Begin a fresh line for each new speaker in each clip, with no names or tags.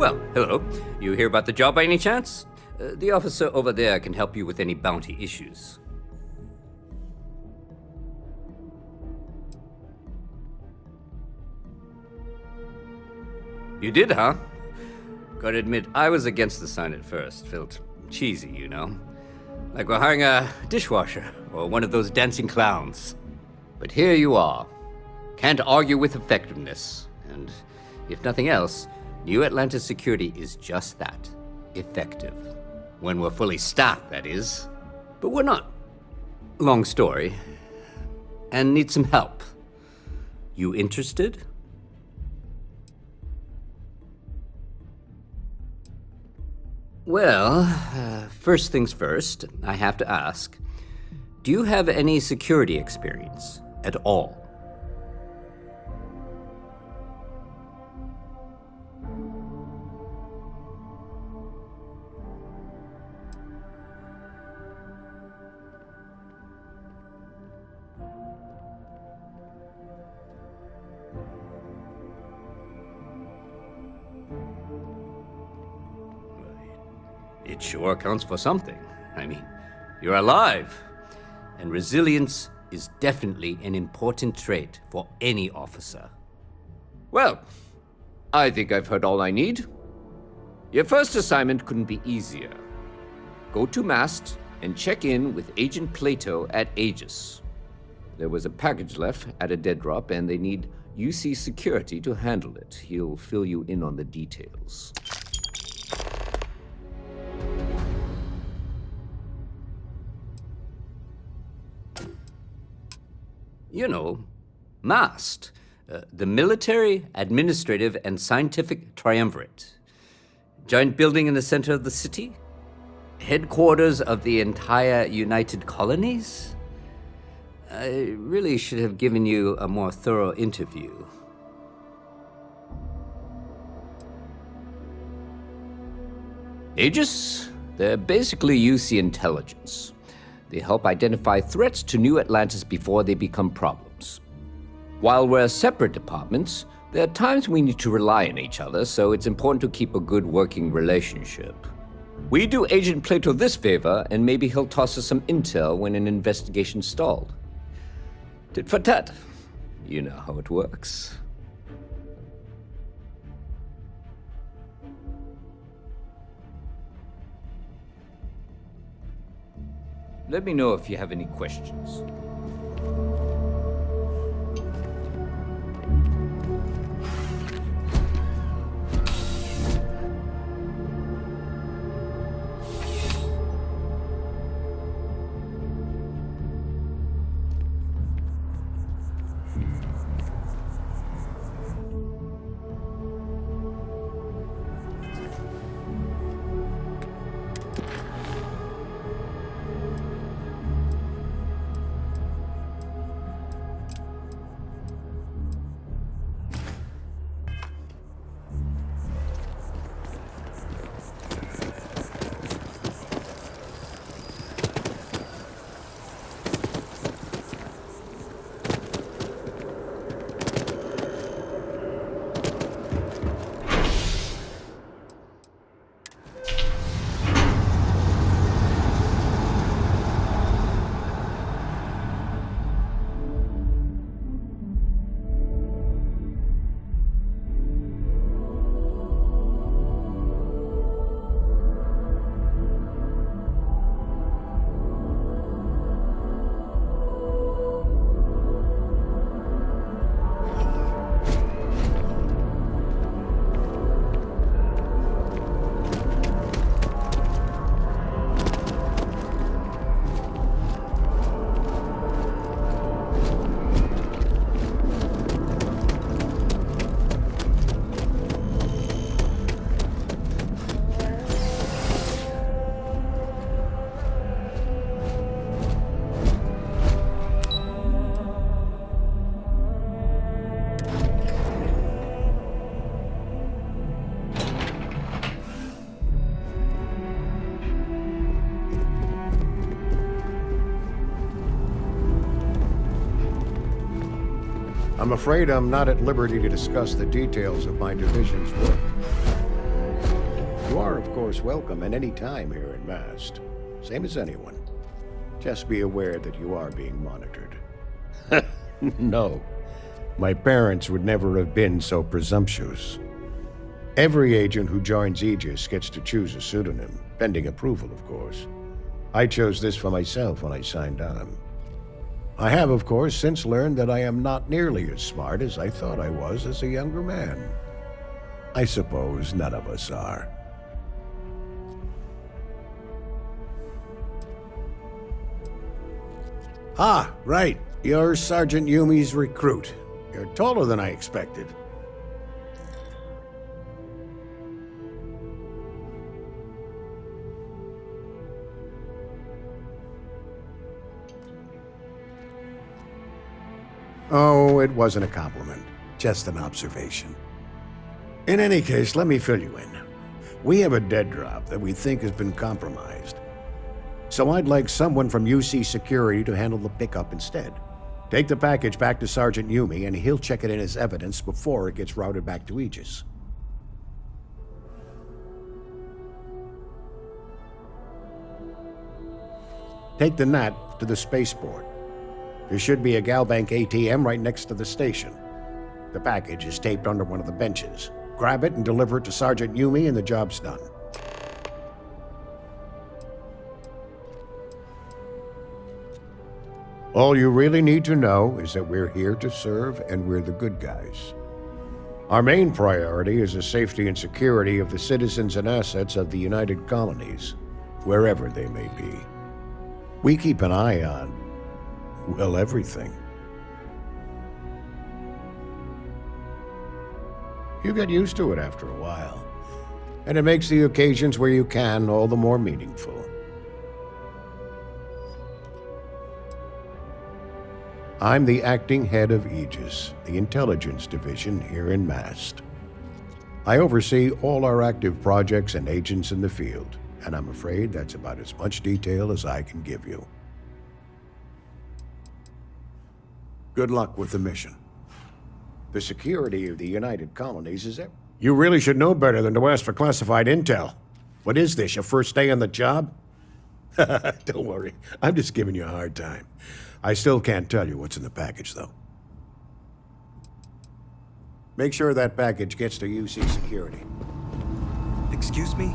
Well, hello. You hear about the job by any chance? The officer over there can help you with any bounty issues. You did, huh? Gotta admit, I was against the sign at first. Felt cheesy, you know? Like we're hiring a dishwasher or one of those dancing clowns. But here you are. Can't argue with effectiveness. And if nothing else, New Atlantis security is just that. Effective. When we're fully staffed, that is. But we're not. Long story. And need some help. You interested? Well, first things first, I have to ask, do you have any security experience at all? It sure counts for something. I mean, you're alive. And resilience is definitely an important trait for any officer.
Well, I think I've heard all I need. Your first assignment couldn't be easier. Go to Mast and check in with Agent Plato at Aegis. There was a package left at a dead drop, and they need UC security to handle it. He'll fill you in on the details.
You know, MAST, the Military, Administrative, and Scientific Triumvirate. Giant building in the center of the city? Headquarters of the entire United Colonies? I really should have given you a more thorough interview.
Aegis? They're basically UC intelligence. They help identify threats to New Atlantis before they become problems. While we're separate departments, there are times we need to rely on each other, so it's important to keep a good working relationship. We do Agent Plato this favor, and maybe he'll toss us some intel when an investigation stalled. Tit for tat. You know how it works. Let me know if you have any questions.
I'm afraid I'm not at liberty to discuss the details of my division's work. You are, of course, welcome at any time here in Mast. Same as anyone. Just be aware that you are being monitored. No. My parents would never have been so presumptuous. Every agent who joins Aegis gets to choose a pseudonym, pending approval, of course. I chose this for myself when I signed on. I have, of course, since learned that I am not nearly as smart as I thought I was as a younger man. I suppose none of us are. Ah, right. You're Sergeant Yumi's recruit. You're taller than I expected. Oh, it wasn't a compliment. Just an observation. In any case, let me fill you in. We have a dead drop that we think has been compromised. So I'd like someone from UC Security to handle the pickup instead. Take the package back to Sergeant Yumi and he'll check it in as evidence before it gets routed back to Aegis. Take the Nat to the spaceport. There should be a Galbank ATM right next to the station. The package is taped under one of the benches. Grab it and deliver it to Sergeant Yumi and the job's done. All you really need to know is that we're here to serve and we're the good guys. Our main priority is the safety and security of the citizens and assets of the United Colonies, wherever they may be. We keep an eye on, well, everything. You get used to it after a while, and it makes the occasions where you can all the more meaningful. I'm the acting head of Aegis, the intelligence division here in Mast. I oversee all our active projects and agents in the field, and I'm afraid that's about as much detail as I can give you. Good luck with the mission. The security of the United Colonies is... You really should know better than to ask for classified intel. What is this, your first day on the job? Don't worry, I'm just giving you a hard time. I still can't tell you what's in the package, though. Make sure that package gets to UC Security.
Excuse me?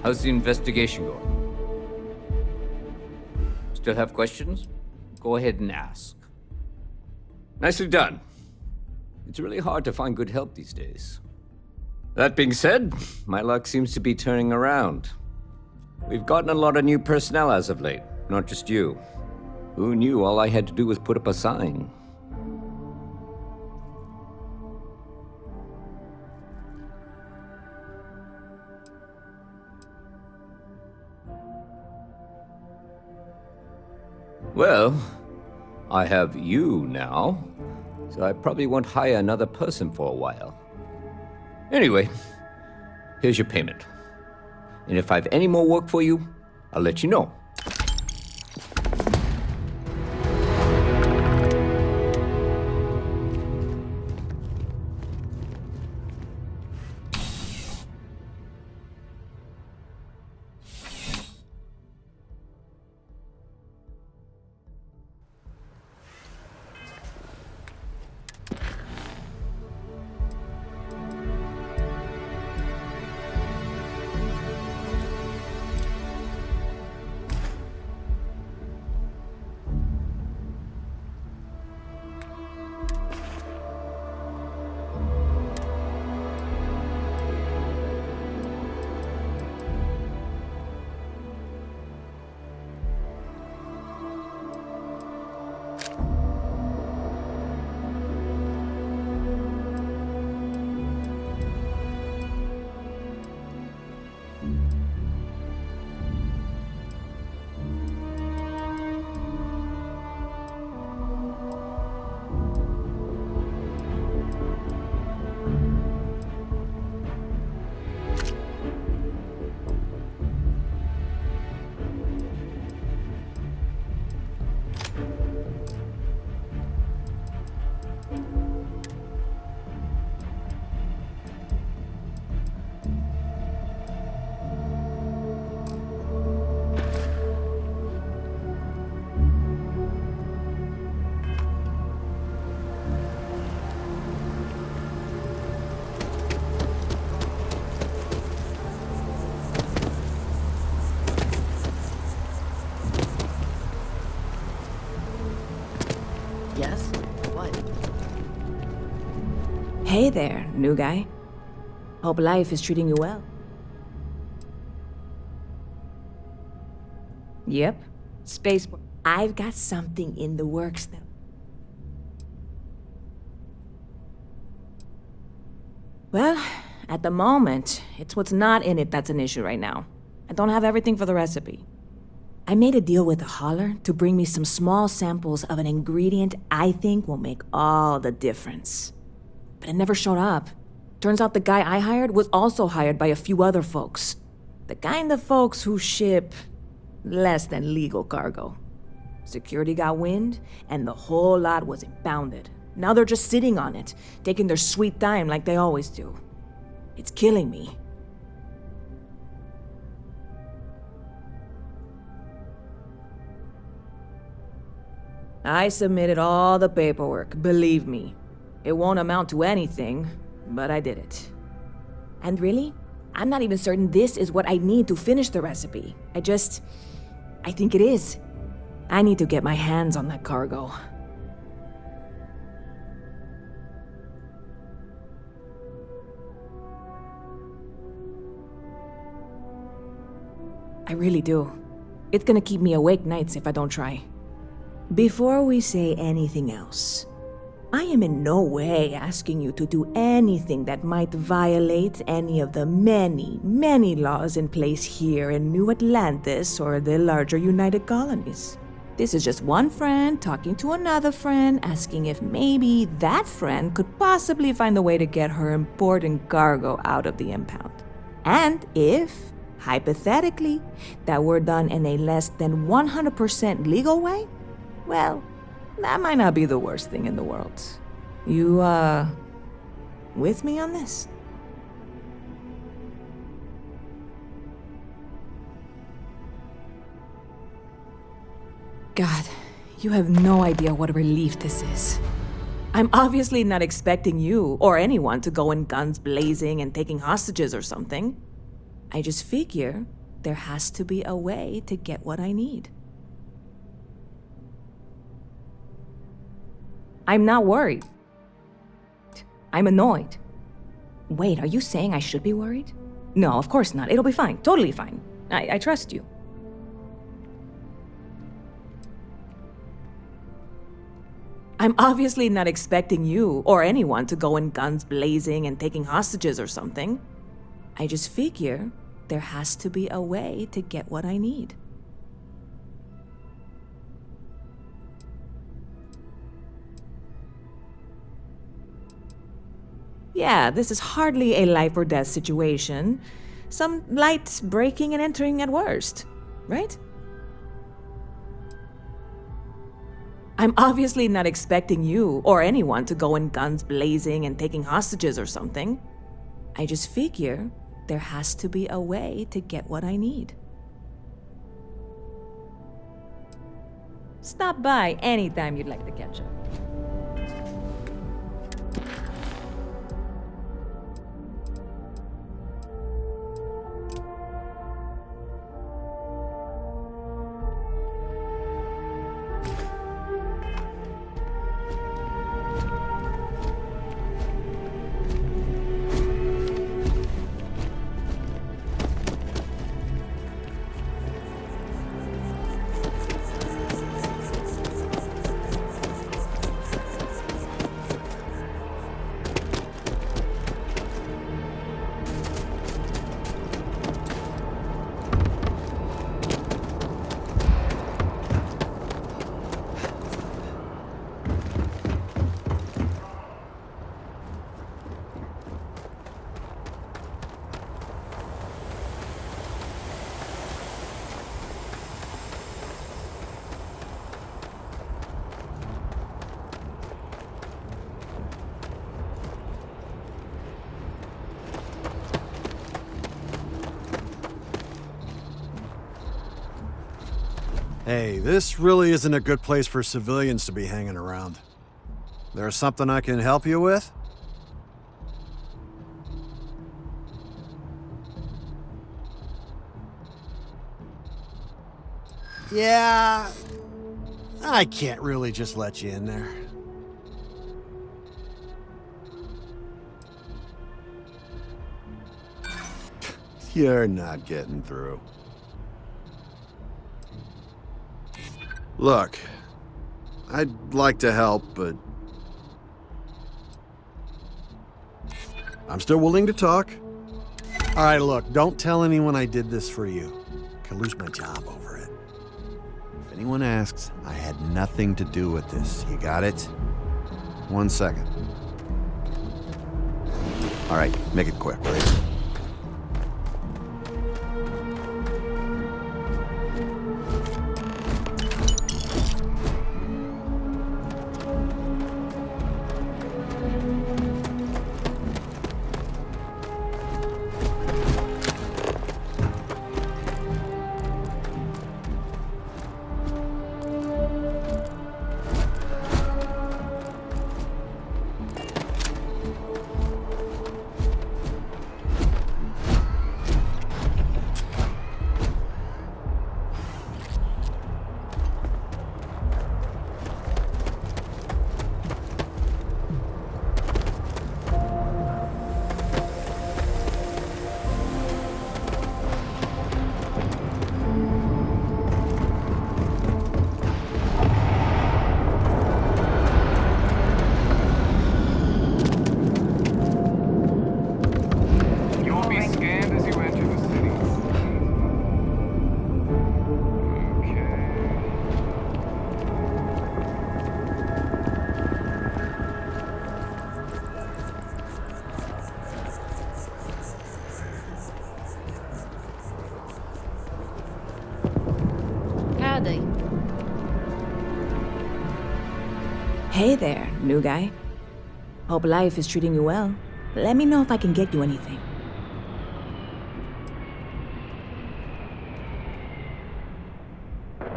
How's the investigation going? Still have questions? Go ahead and ask. Nicely done. It's really hard to find good help these days. That being said, my luck seems to be turning around. We've gotten a lot of new personnel as of late, not just you. Who knew all I had to do was put up a sign? Well, I have you now, so I probably won't hire another person for a while. Anyway, here's your payment. And if I have any more work for you, I'll let you know.
Yes? What?
Hey there, new guy. Hope life is treating you well. Yep. Space. I've got something in the works now. Well, at the moment, it's what's not in it that's an issue right now. I don't have everything for the recipe. I made a deal with the hauler to bring me some small samples of an ingredient I think will make all the difference. But it never showed up. Turns out the guy I hired was also hired by a few other folks. The kind of folks who ship less than legal cargo. Security got wind, and the whole lot was impounded. Now they're just sitting on it, taking their sweet time like they always do. It's killing me. I submitted all the paperwork, believe me. It won't amount to anything, but I did it. And really, I'm not even certain this is what I need to finish the recipe. I think it is. I need to get my hands on that cargo. I really do. It's gonna keep me awake nights if I don't try. Before we say anything else, I am in no way asking you to do anything that might violate any of the many, many laws in place here in New Atlantis or the larger United Colonies. This is just one friend talking to another friend, asking if maybe that friend could possibly find a way to get her important cargo out of the impound. And if, hypothetically, that were done in a less than 100% legal way, well, that might not be the worst thing in the world. You, with me on this? God, you have no idea what a relief this is. I'm obviously not expecting you or anyone to go in guns blazing and taking hostages or something. I just figure there has to be a way to get what I need. I'm not worried. I'm annoyed. Wait, are you saying I should be worried? No, of course not. It'll be fine. Totally fine. I trust you. I'm obviously not expecting you or anyone to go in guns blazing and taking hostages or something. I just figure there has to be a way to get what I need. Yeah, this is hardly a life or death situation. Some light breaking and entering at worst, right? I'm obviously not expecting you or anyone to go in guns blazing and taking hostages or something. I just figure there has to be a way to get what I need. Stop by anytime you'd like to catch up.
Hey, this really isn't a good place for civilians to be hanging around. There's something I can help you with? Yeah, I can't really just let you in there. You're not getting through. Look, I'd like to help, but I'm still willing to talk. All right, look, don't tell anyone I did this for you. Could lose my job over it. If anyone asks, I had nothing to do with this. You got it? 1 second. All right, make it quick, will you?
Howdy.
Hey there, new guy. Hope life is treating you well. Let me know if I can get you anything.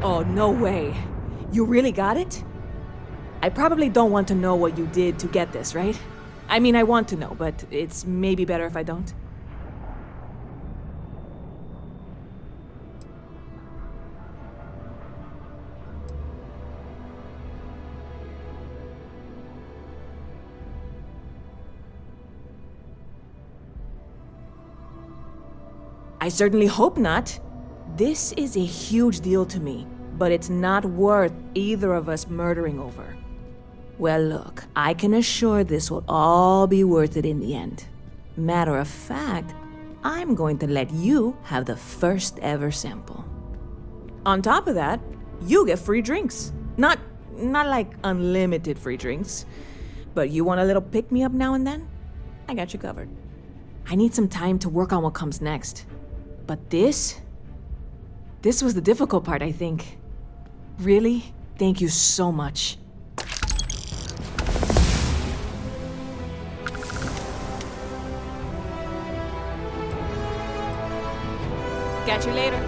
Oh, no way. You really got it? I probably don't want to know what you did to get this, right? I mean, I want to know, but it's maybe better if I don't. I certainly hope not. This is a huge deal to me, but it's not worth either of us murdering over. Well, look, I can assure this will all be worth it in the end. Matter of fact, I'm going to let you have the first ever sample. On top of that, you get free drinks. Not like unlimited free drinks, but you want a little pick-me-up now and then? I got you covered. I need some time to work on what comes next. But this was the difficult part, I think. Really, thank you so much. Catch you later.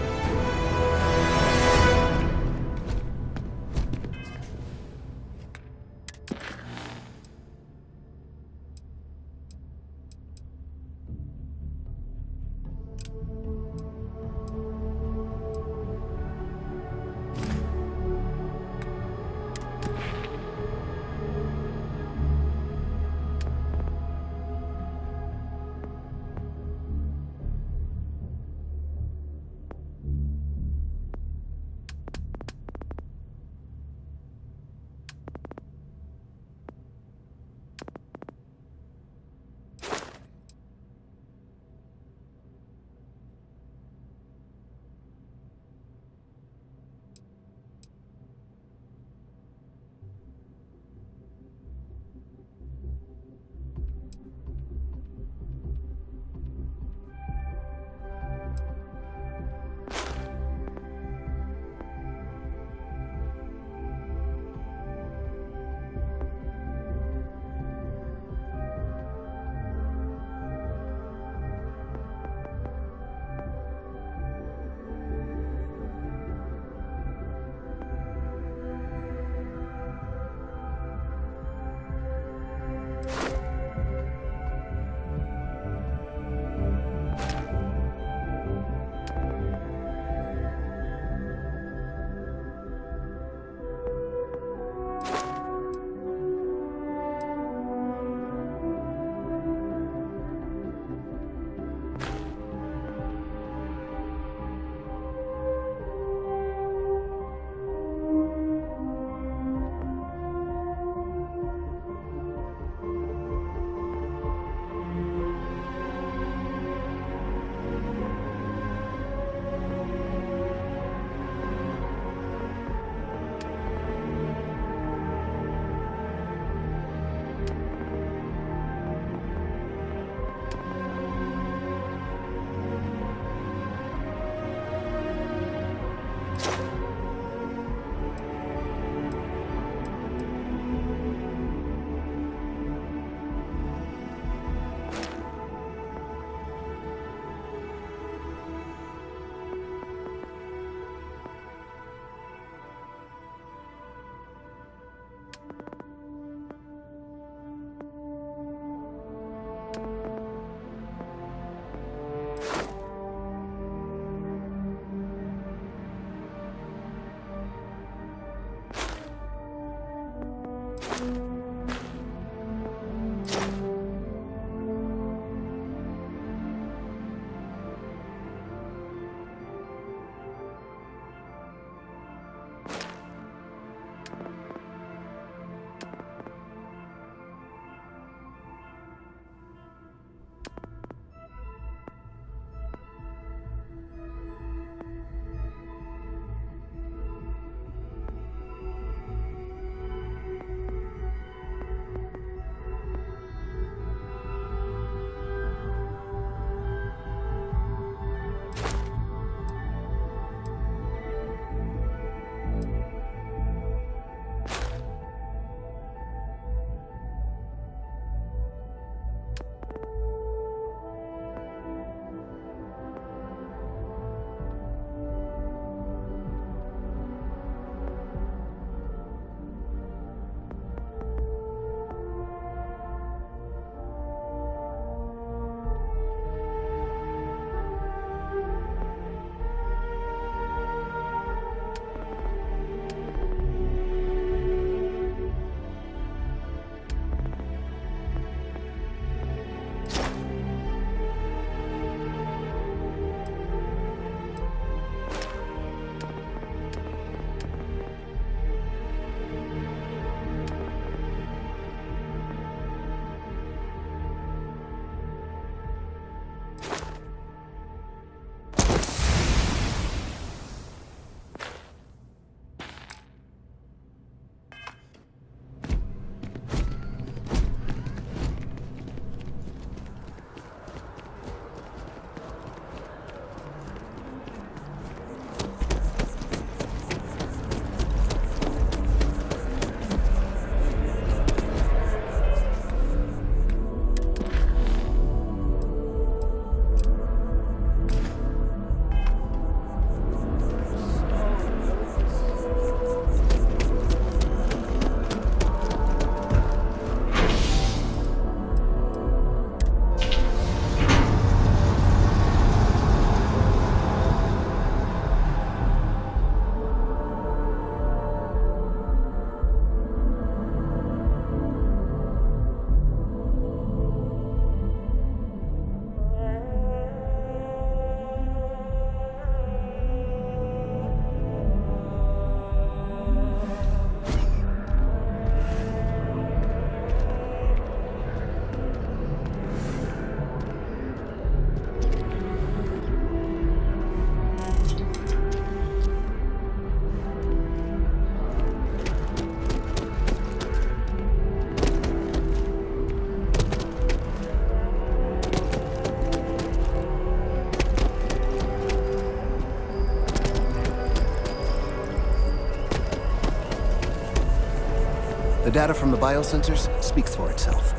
data from the biosensors speaks for itself.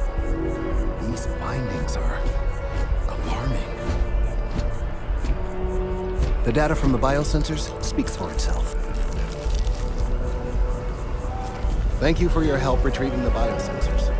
These findings are alarming. The data from the biosensors speaks for itself. Thank you for your help retrieving the biosensors.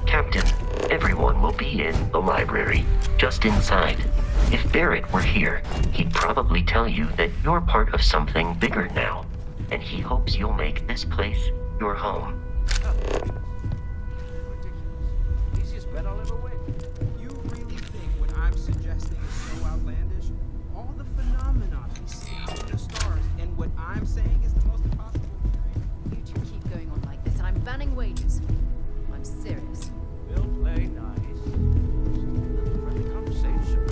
Captain, everyone will be in the library, just inside. If Barrett were here, he'd probably tell you that you're part of something bigger now, and he hopes you'll make this place your home.
Easiest bet I'll ever win.
You really think what I'm suggesting is so outlandish? All the phenomena we see in the stars, and what I'm saying is the most impossible.
You two keep going on like this, and I'm banning wages. I'm serious.
We'll play nice. Friendly conversations.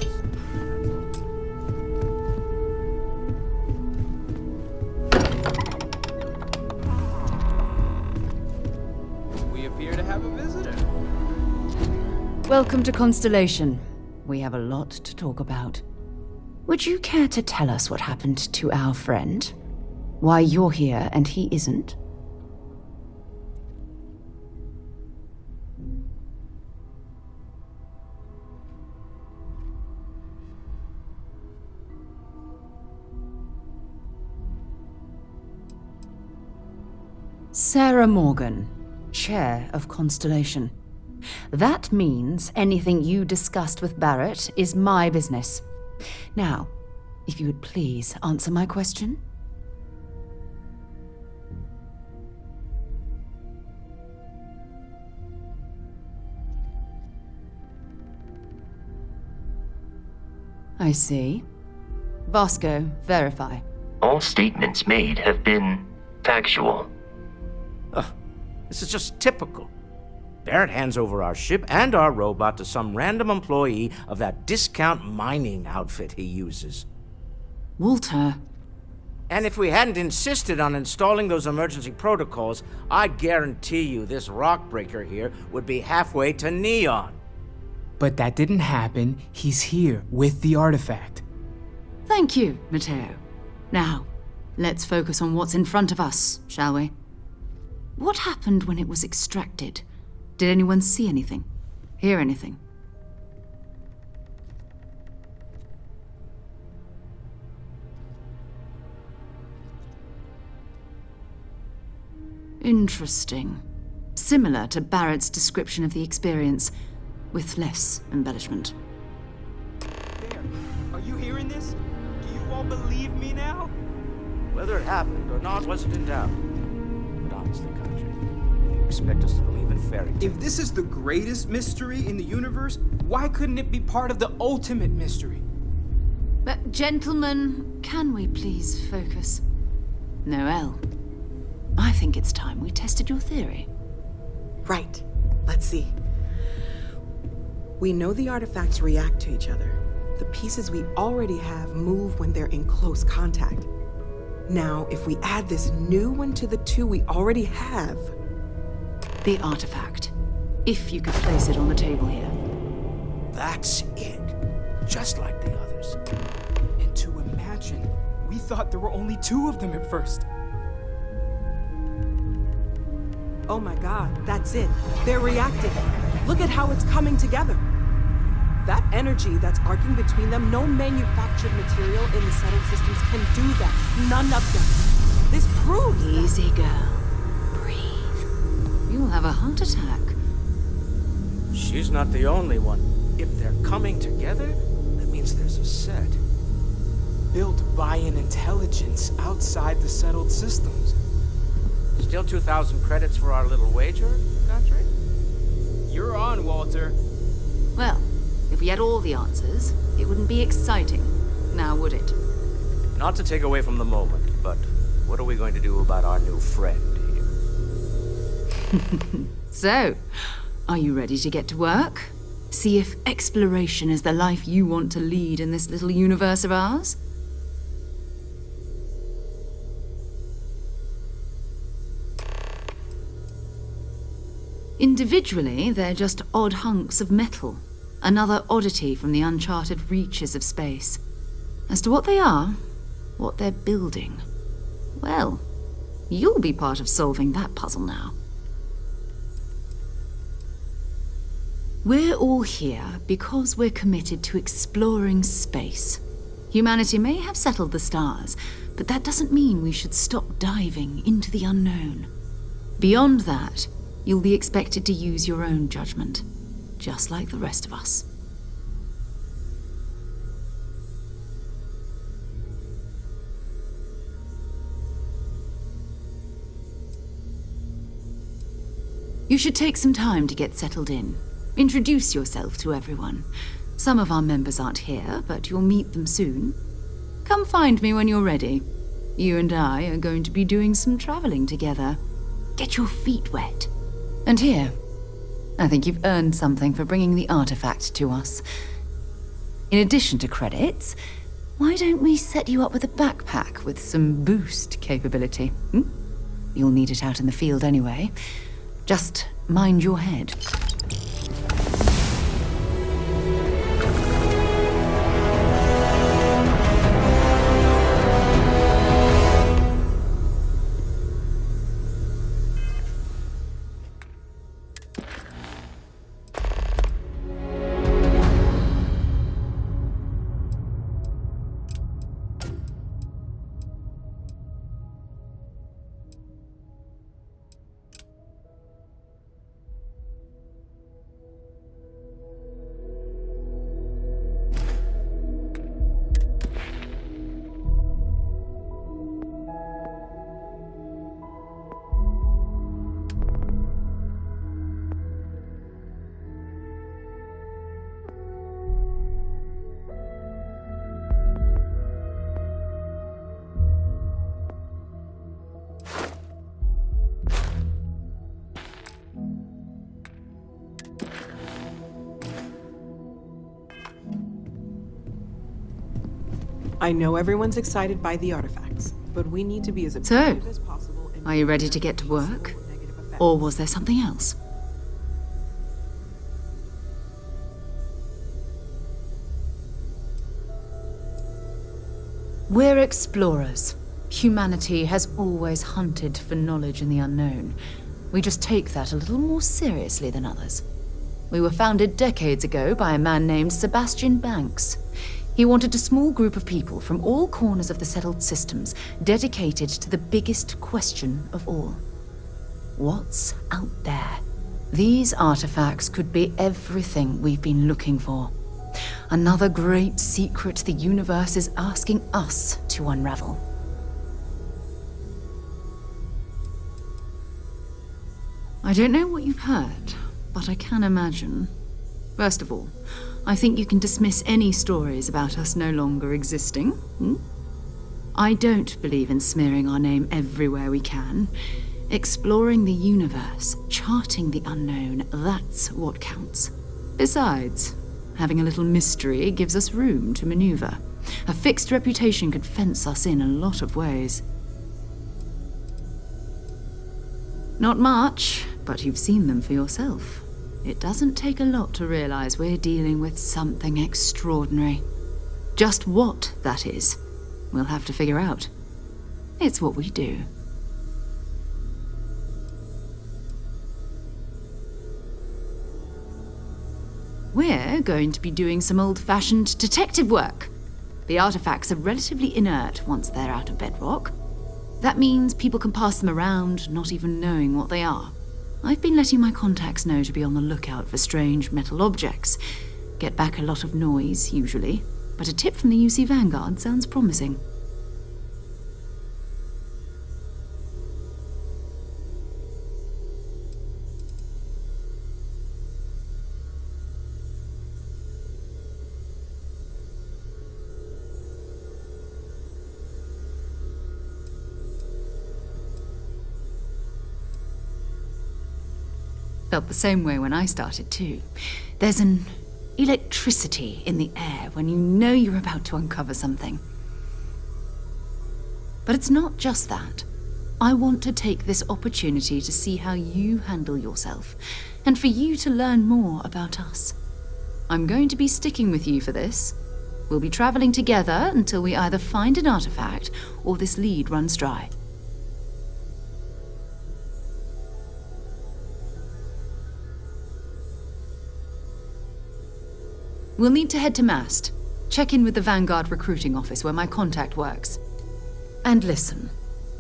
We appear to have a visitor.
Welcome to Constellation. We have a lot to talk about. Would you care to tell us what happened to our friend? Why you're here and he isn't? Sarah Morgan, Chair of Constellation. That means anything you discussed with Barrett is my business. Now, if you would please answer my question. I see. Vasco, verify.
All statements made have been factual.
This is just typical. Barrett hands over our ship and our robot to some random employee of that discount mining outfit he uses.
Walter.
And if we hadn't insisted on installing those emergency protocols, I guarantee you this rock breaker here would be halfway to Neon.
But that didn't happen. He's here with the artifact.
Thank you, Matteo. Now, let's focus on what's in front of us, shall we? What happened when it was extracted? Did anyone see anything? Hear anything? Interesting. Similar to Barrett's description of the experience, with less embellishment.
There. Are you hearing this? Do you all believe me now?
Whether it happened or not wasn't in doubt. But honestly, Country, if you expect us to believe in fairy tales...
If this is the greatest mystery in the universe, why couldn't it be part of the ultimate mystery?
But gentlemen, can we please focus? Noelle, I think it's time we tested your theory.
Right. Let's see. We know the artifacts react to each other. The pieces we already have move when they're in close contact. Now, if we add this new one to the two we already have...
The artifact. If you could place it on the table here.
That's it. Just like the others.
And to imagine, we thought there were only two of them at first.
Oh my god, that's it. They're reacting. Look at how it's coming together. That energy that's arcing between them, no manufactured material in the settled systems can do that. None of them. This proves that.
Easy, girl. Breathe. You'll have a heart attack.
She's not the only one. If they're coming together, that means there's a set.
Built by an intelligence outside the settled systems.
Still 2,000 credits for our little wager, Country?
You're on, Walter.
Well, if we had all the answers, it wouldn't be exciting. Now, would it?
Not to take away from the moment, but what are we going to do about our new friend here?
So, are you ready to get to work? See if exploration is the life you want to lead in this little universe of ours? Individually, they're just odd hunks of metal. Another oddity from the uncharted reaches of space. As to what they are, what they're building, well, you'll be part of solving that puzzle now. We're all here because we're committed to exploring space. Humanity may have settled the stars, but that doesn't mean we should stop diving into the unknown. Beyond that, you'll be expected to use your own judgment, just like the rest of us. You should take some time to get settled in. Introduce yourself to everyone. Some of our members aren't here, but you'll meet them soon. Come find me when you're ready. You and I are going to be doing some traveling together. Get your feet wet. And here, I think you've earned something for bringing the artifact to us. In addition to credits, why don't we set you up with a backpack with some boost capability? You'll need it out in the field anyway. Just mind your head.
I know everyone's excited by the artifacts, but we need to be as objective as possible.
Are you ready to get to work? Or was there something else? We're explorers. Humanity has always hunted for knowledge in the unknown. We just take that a little more seriously than others. We were founded decades ago by a man named Sebastian Banks. He wanted a small group of people from all corners of the settled systems dedicated to the biggest question of all. What's out there? These artifacts could be everything we've been looking for. Another great secret the universe is asking us to unravel. I don't know what you've heard, but I can imagine. First of all, I think you can dismiss any stories about us no longer existing. I don't believe in smearing our name everywhere we can. Exploring the universe, charting the unknown, that's what counts. Besides, having a little mystery gives us room to maneuver. A fixed reputation could fence us in a lot of ways. Not much, but you've seen them for yourself. It doesn't take a lot to realize we're dealing with something extraordinary. Just what that is, we'll have to figure out. It's what we do. We're We're going to be doing some old-fashioned detective work. The artifacts are relatively inert once they're out of bedrock. That means people can pass them around, not even knowing what they are. I've been letting my contacts know to be on the lookout for strange metal objects. Get back a lot of noise, usually, but a tip from the UC Vanguard sounds promising. Felt the same way when I started too. There's an electricity in the air when you know you're about to uncover something. But it's not just that. I want to take this opportunity to see how you handle yourself, and for you to learn more about us. I'm going to be sticking with you for this. We'll be traveling together until we either find an artifact or this lead runs dry. We'll need to head to Mast. Check in with the Vanguard recruiting office where my contact works. And listen,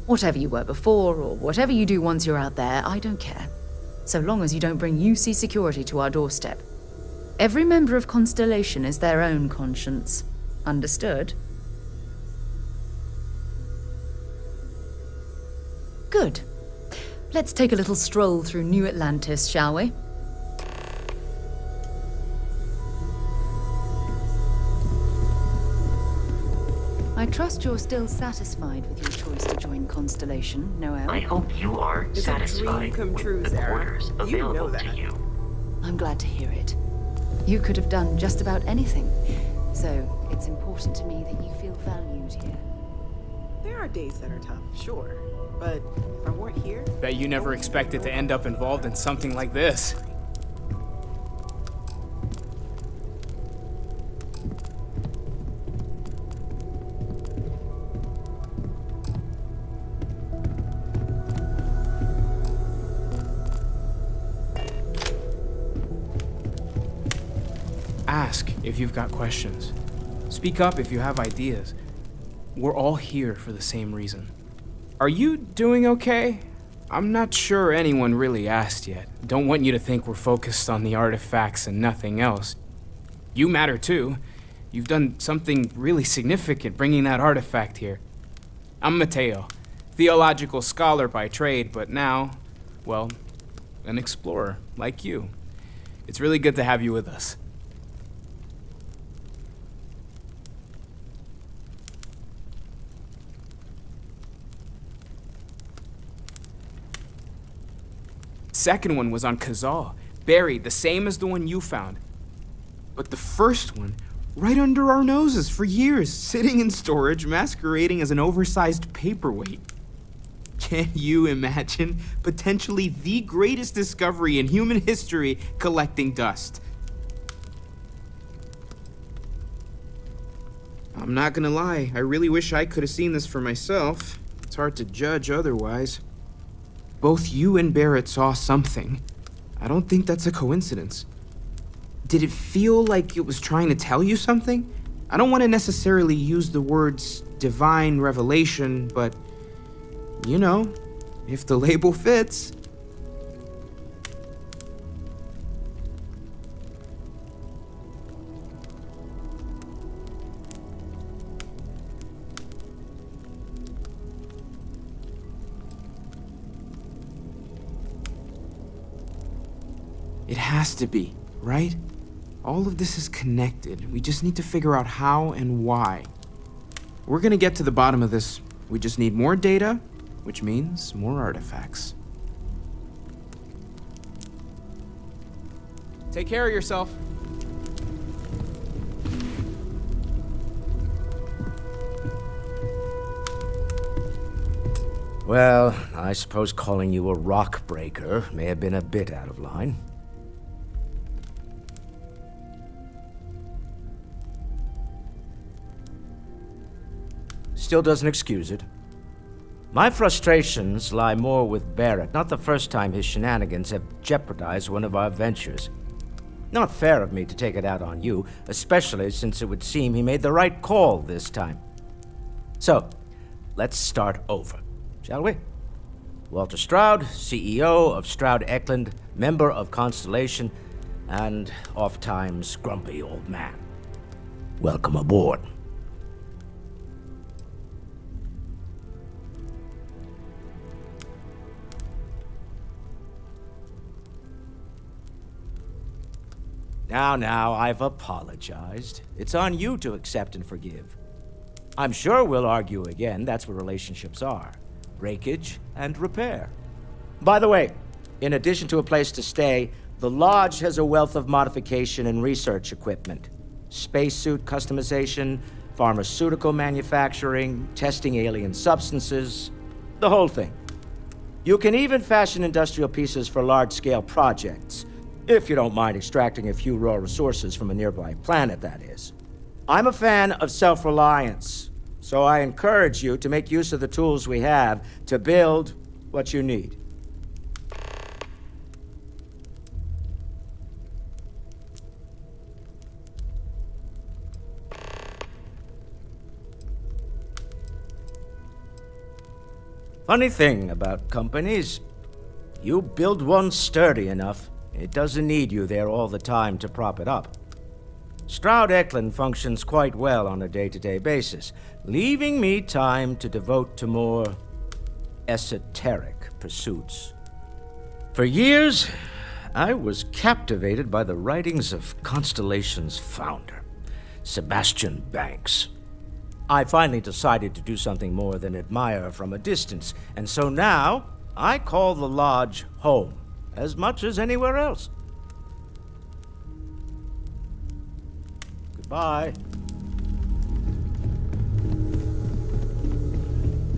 whatever you were before or whatever you do once you're out there, I don't care. So long as you don't bring UC security to our doorstep. Every member of Constellation is their own conscience. Understood? Good. Let's take a little stroll through New Atlantis, shall we? I trust you're still satisfied with your choice to join Constellation, Noel.
I hope you are
It's
satisfied
a dream come
with
true,
the
Sarah.
orders
You know
available
that.
to you.
I'm glad to hear it. You could have done just about anything, so it's important to me that you feel valued here.
There are days that are tough, sure. But if I weren't here...
Bet you never expected to end up involved in something like this. Ask if you've got questions. Speak up if you have ideas. We're all here for the same reason. Are you doing okay? I'm not sure anyone really asked yet. Don't want you to think we're focused on the artifacts and nothing else. You matter too. You've done something really significant bringing that artifact here. I'm Mateo, theological scholar by trade, but now, well, an explorer like you. It's really good to have you with us. Second one was on Kazal, buried, the same as the one you found. But the first one, right under our noses for years, sitting in storage, masquerading as an oversized paperweight. Can you imagine potentially the greatest discovery in human history collecting dust? I'm not gonna lie, I really wish I could have seen this for myself. It's hard to judge otherwise. Both you and Barrett saw something. I don't think that's a coincidence. Did it feel like it was trying to tell you something? I don't want to necessarily use the words divine revelation, but, you know, if the label fits. It has to be, right? All of this is connected. We just need to figure out how and why. We're gonna get to the bottom of this. We just need more data, which means more artifacts. Take care of yourself.
Well, I suppose calling you a rock breaker may have been a bit out of line. Still doesn't excuse it. My frustrations lie more with Barrett. Not the first time his shenanigans have jeopardized one of our ventures. Not fair of me to take it out on you, especially since it would seem he made the right call this time. So, let's start over, shall we? Walter Stroud, CEO of Stroud Eklund, member of Constellation, and oft-times grumpy old man. Welcome aboard. Now, I've apologized. It's on you to accept and forgive. I'm sure we'll argue again. That's what relationships are. Breakage and repair. By the way, in addition to a place to stay, the Lodge has a wealth of modification and research equipment. Spacesuit customization, pharmaceutical manufacturing, testing alien substances, the whole thing. You can even fashion industrial pieces for large-scale projects, if you don't mind extracting a few raw resources from a nearby planet, that is. I'm a fan of self-reliance, so I encourage you to make use of the tools we have to build what you need. Funny thing about companies, you build one sturdy enough, it doesn't need you there all the time to prop it up. Stroud Eklund functions quite well on a day-to-day basis, leaving me time to devote to more esoteric pursuits. For years, I was captivated by the writings of Constellation's founder, Sebastian Banks. I finally decided to do something more than admire from a distance, and so now I call the Lodge home, as much as anywhere else. Goodbye.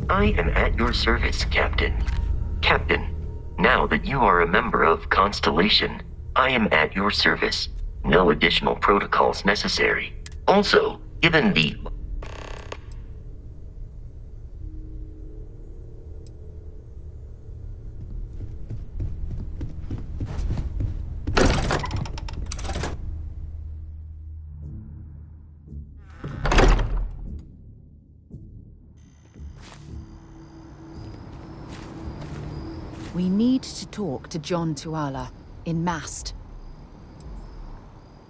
I am at your service, Captain. Captain, now that you are a member of Constellation, I am at your service. No additional protocols necessary. Also, given the...
We need to talk to John Tuala in Mast.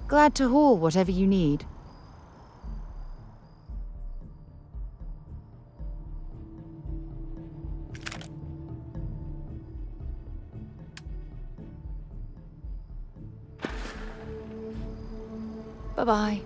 Glad to haul whatever you need. Bye-bye.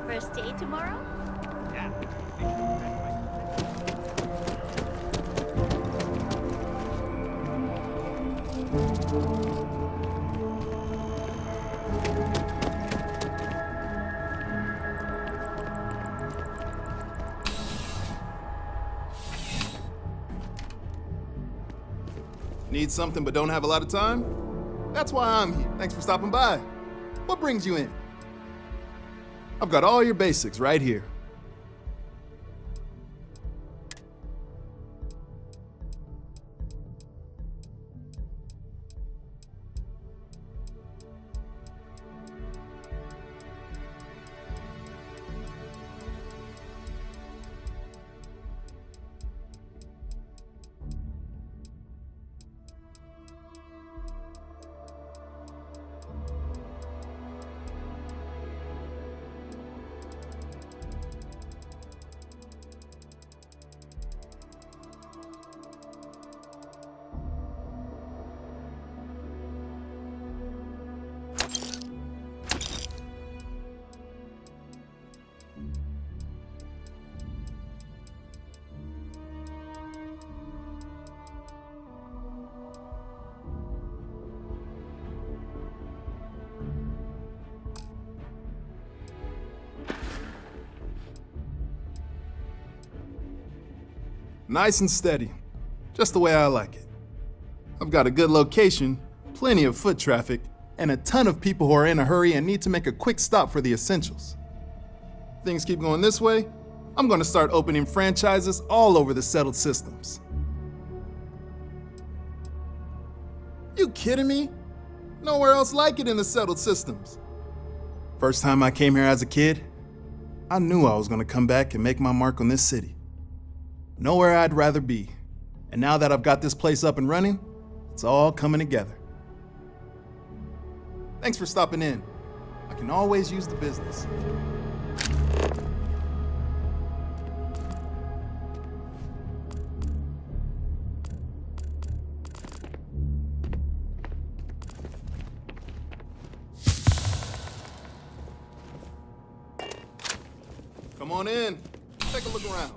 First day tomorrow?
Need something but don't have a lot of time? That's why I'm here. Thanks for stopping by. What brings you in? I've got all your basics right here. Nice and steady, just the way I like it. I've got a good location, plenty of foot traffic, and a ton of people who are in a hurry and need to make a quick stop for the essentials. If things keep going this way, I'm gonna start opening franchises all over the settled systems. You kidding me? Nowhere else like it in the settled systems. First time I came here as a kid, I knew I was gonna come back and make my mark on this city. Nowhere I'd rather be. And now that I've got this place up and running, it's all coming together. Thanks for stopping in. I can always use the business. Come on in. Take a look around.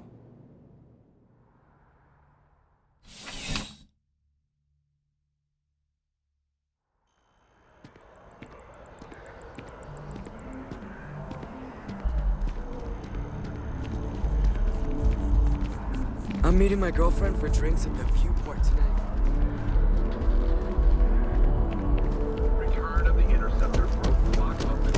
I'm meeting my girlfriend for drinks at the Viewport tonight.
Return of the Interceptor broke the box open.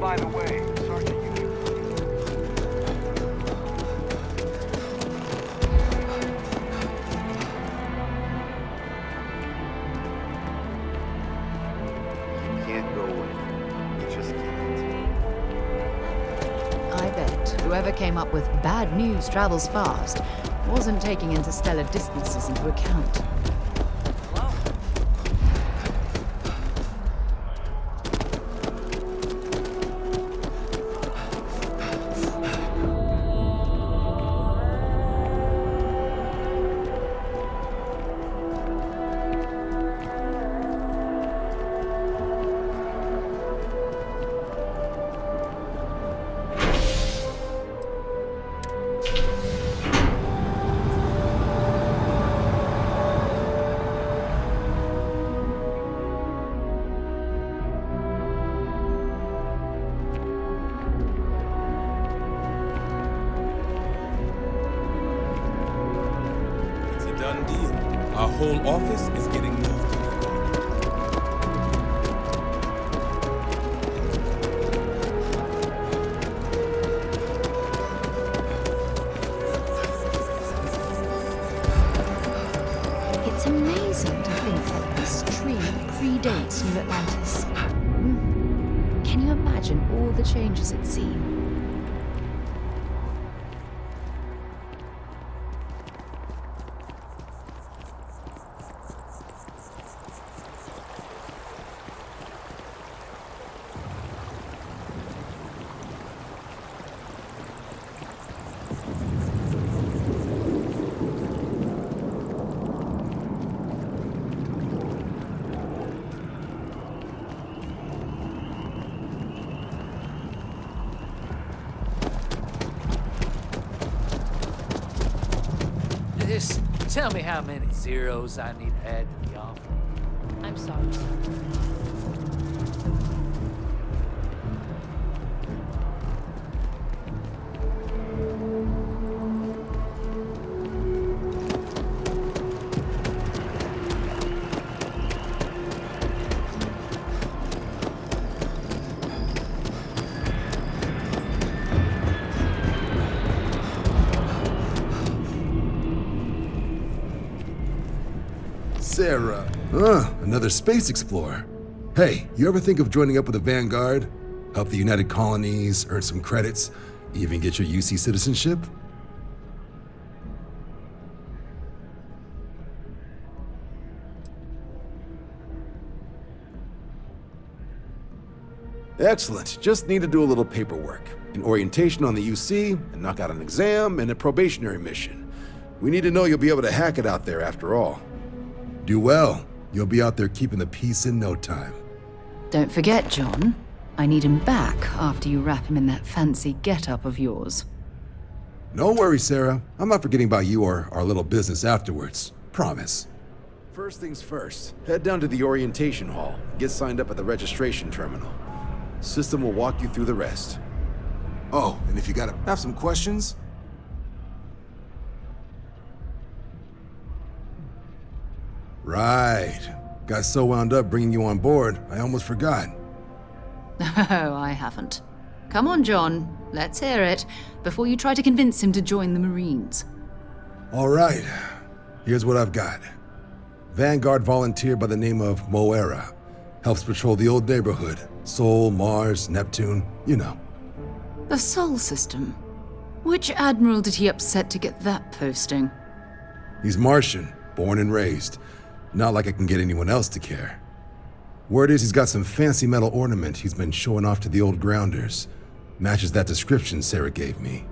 By the way, Sergeant, you
can't go away. You just can't.
I bet whoever came up with bad news travels fast wasn't taking interstellar distances into account.
done deal. Our whole office is getting moved to the
It's amazing to think that this tree predates New Atlantis. Can you imagine all the changes it's seen?
Just tell me how many zeros I need to add to the offer.
I'm sorry, sir.
Sarah. Another space explorer. Hey, you ever think of joining up with the Vanguard? Help the United Colonies, earn some credits, even get your UC citizenship? Excellent. Just need to do a little paperwork. An orientation on the UC, and knock out an exam, and a probationary mission. We need to know you'll be able to hack it out there after all. Do well. You'll be out there keeping the peace in no time.
Don't forget, John. I need him back after you wrap him in that fancy get-up of yours.
No worries, Sarah. I'm not forgetting about you or our little business afterwards. Promise. First things first, head down to the orientation hall. Get signed up at the registration terminal. System will walk you through the rest. Oh, and if you gotta have some questions, right. Got so wound up bringing you on board, I almost forgot.
Oh, I haven't. Come on, John. Let's hear it, before you try to convince him to join the Marines.
All right. Here's what I've got. Vanguard volunteer by the name of Moera. Helps patrol the old neighborhood. Sol, Mars, Neptune, you know.
The Sol system? Which admiral did he upset to get that posting?
He's Martian, born and raised. Not like I can get anyone else to care. Word is he's got some fancy metal ornament he's been showing off to the old grounders. Matches that description Sarah gave me.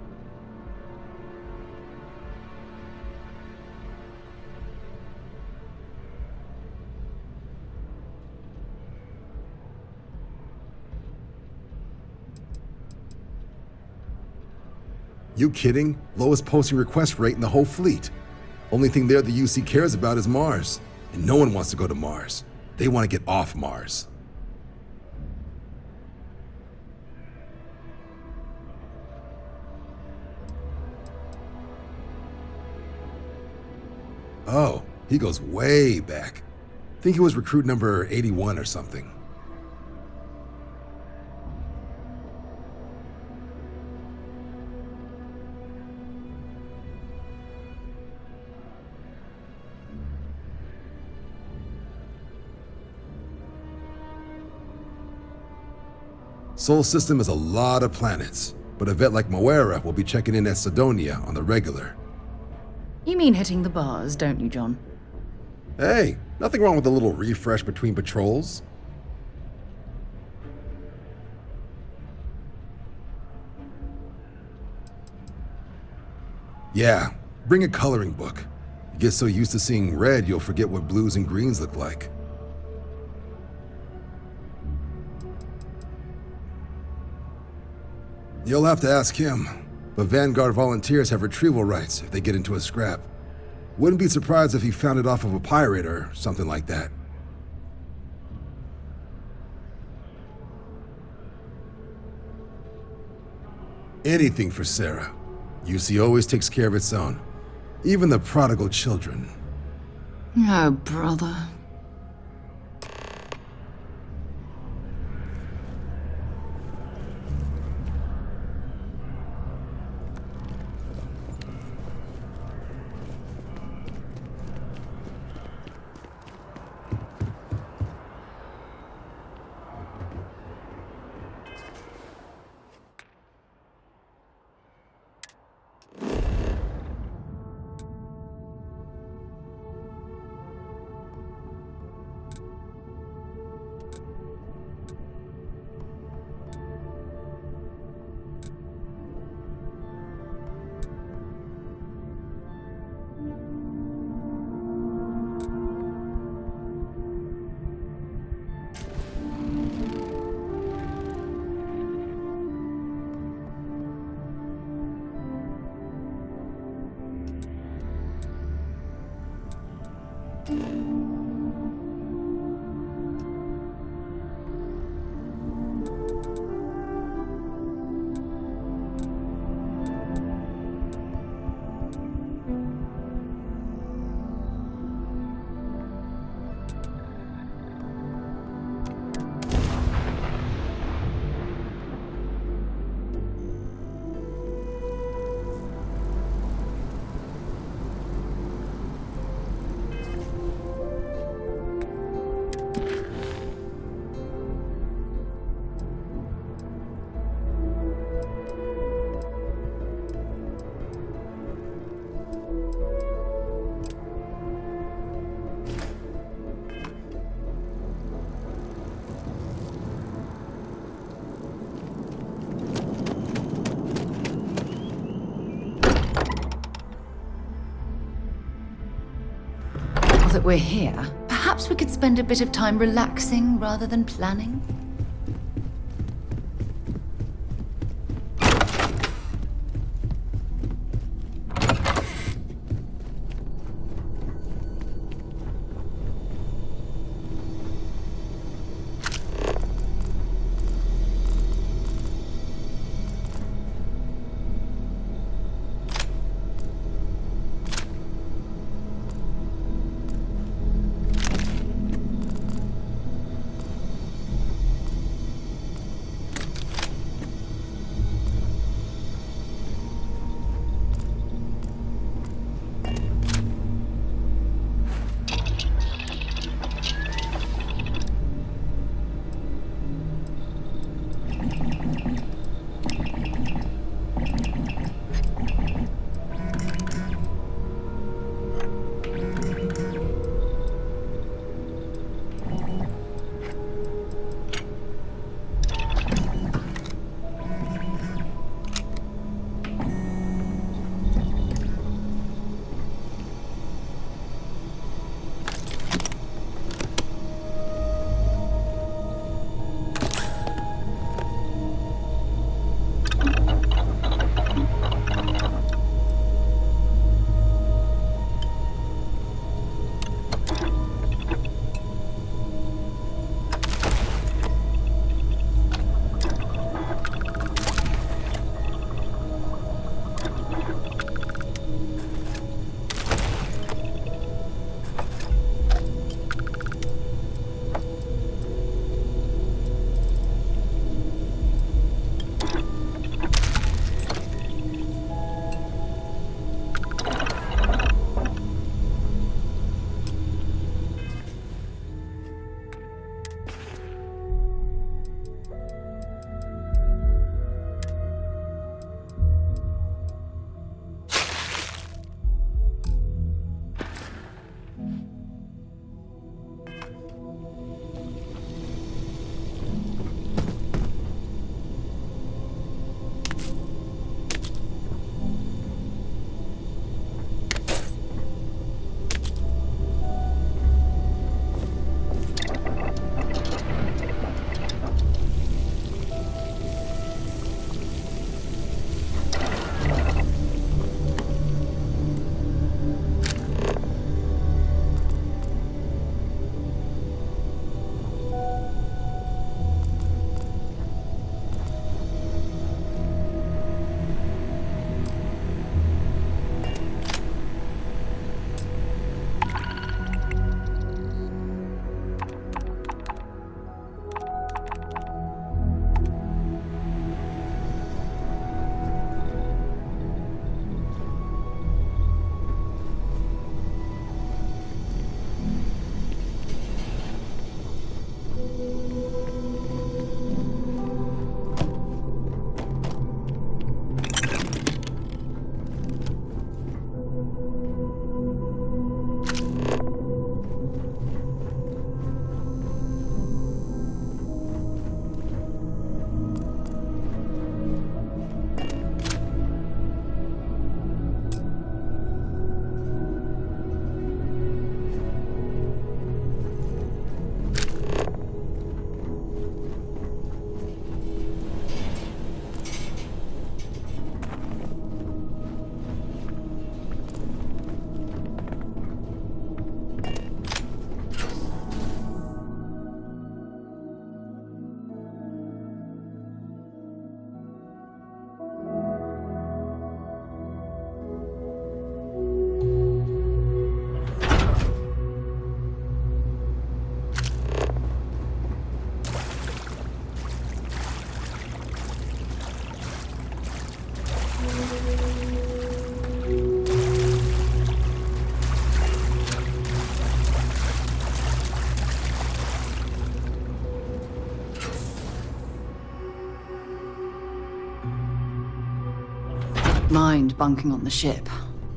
You kidding? Lowest posting request rate in the whole fleet. Only thing there the UC cares about is Mars. And no one wants to go to Mars. They want to get off Mars. Oh, he goes way back. Think he was recruit number 81 or something. Sol system is a lot of planets, but a vet like Moera will be checking in at Sidonia on the regular.
You mean hitting the bars, don't you, John?
Hey, nothing wrong with a little refresh between patrols. Yeah, bring a coloring book. You get so used to seeing red, you'll forget what blues and greens look like. You'll have to ask him, but Vanguard volunteers have retrieval rights if they get into a scrap. Wouldn't be surprised if he found it off of a pirate or something like that. Anything for Sarah. UC always takes care of its own. Even the prodigal children.
Oh, brother. That we're here, perhaps we could spend a bit of time relaxing rather than planning? mind bunking on the ship,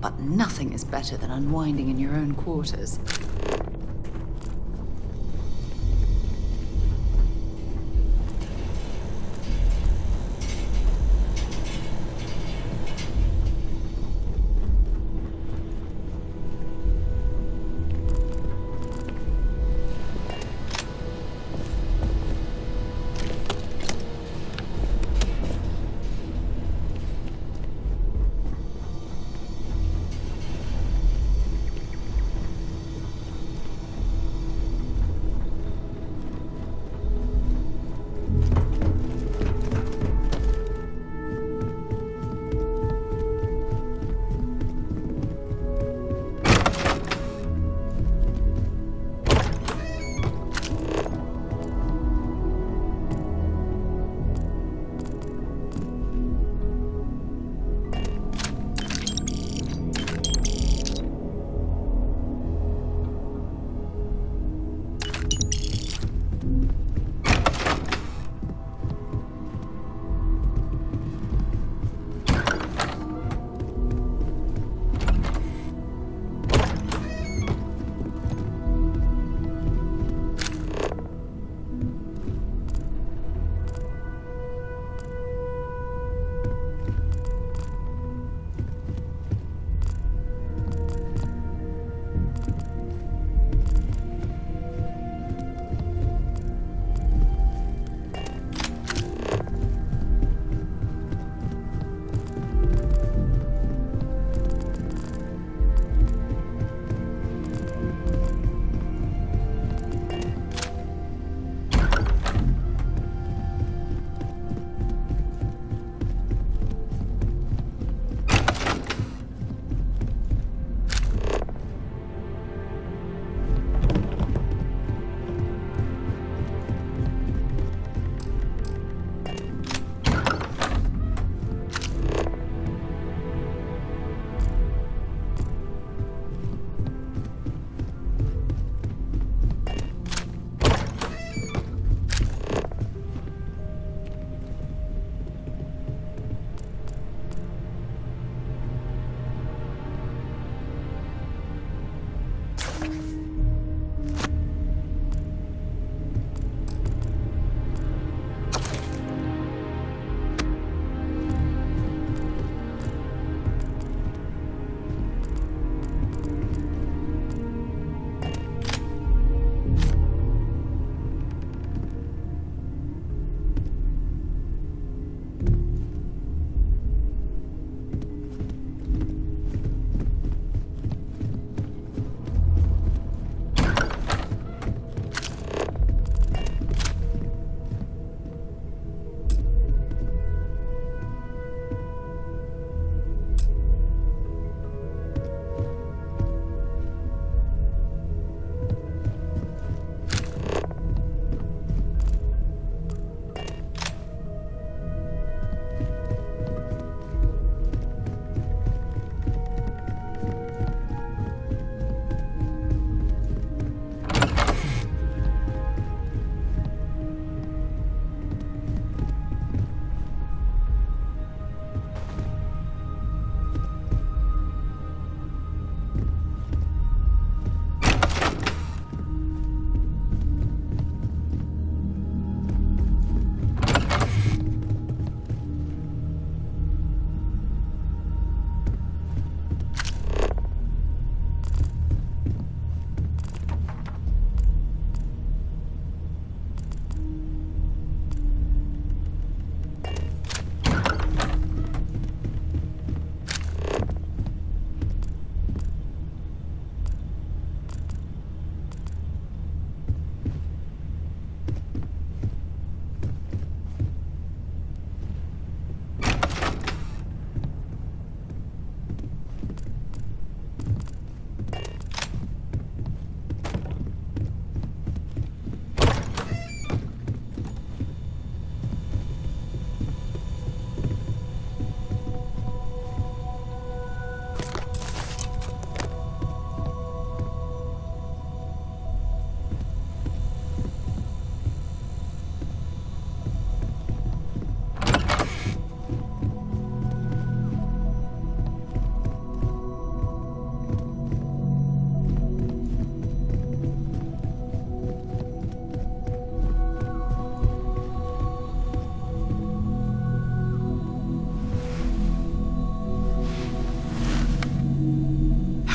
but nothing is better than unwinding in your own quarters.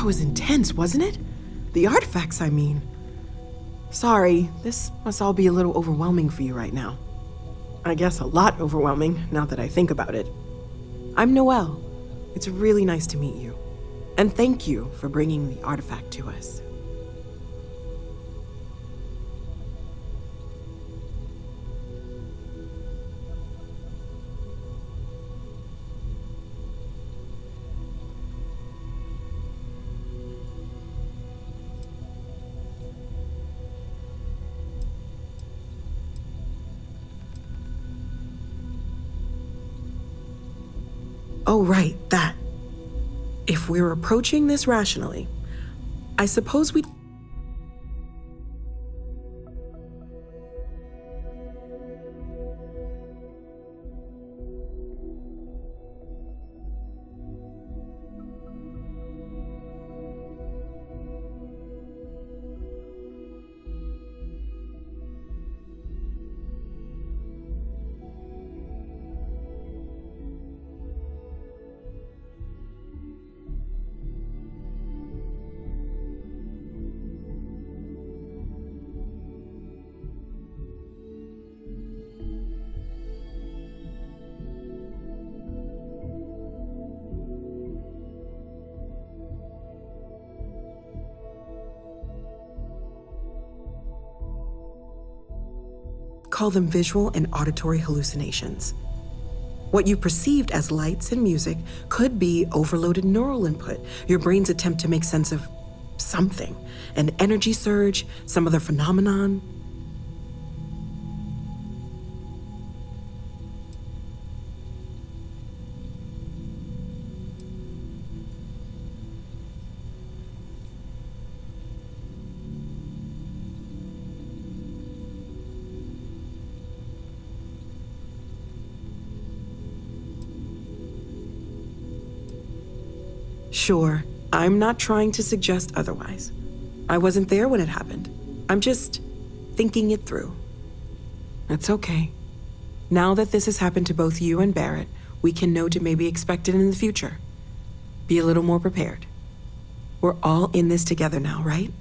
That was intense, wasn't it? The artifacts, I mean. Sorry, this must all be a little overwhelming for you right now. I guess a lot overwhelming, now that I think about it. I'm Noelle. It's really nice to meet you. And thank you for bringing the artifact to us. Oh, right, that. If we're approaching this rationally, I suppose we... call them visual and auditory hallucinations. What you perceived as lights and music could be overloaded neural input, your brain's attempt to make sense of something, an energy surge, some other phenomenon. Sure, I'm not trying to suggest otherwise. I wasn't there when it happened. I'm just thinking it through. It's okay. Now that this has happened to both you and Barrett, we can know to maybe expect it in the future. Be a little more prepared. We're all in this together now, right?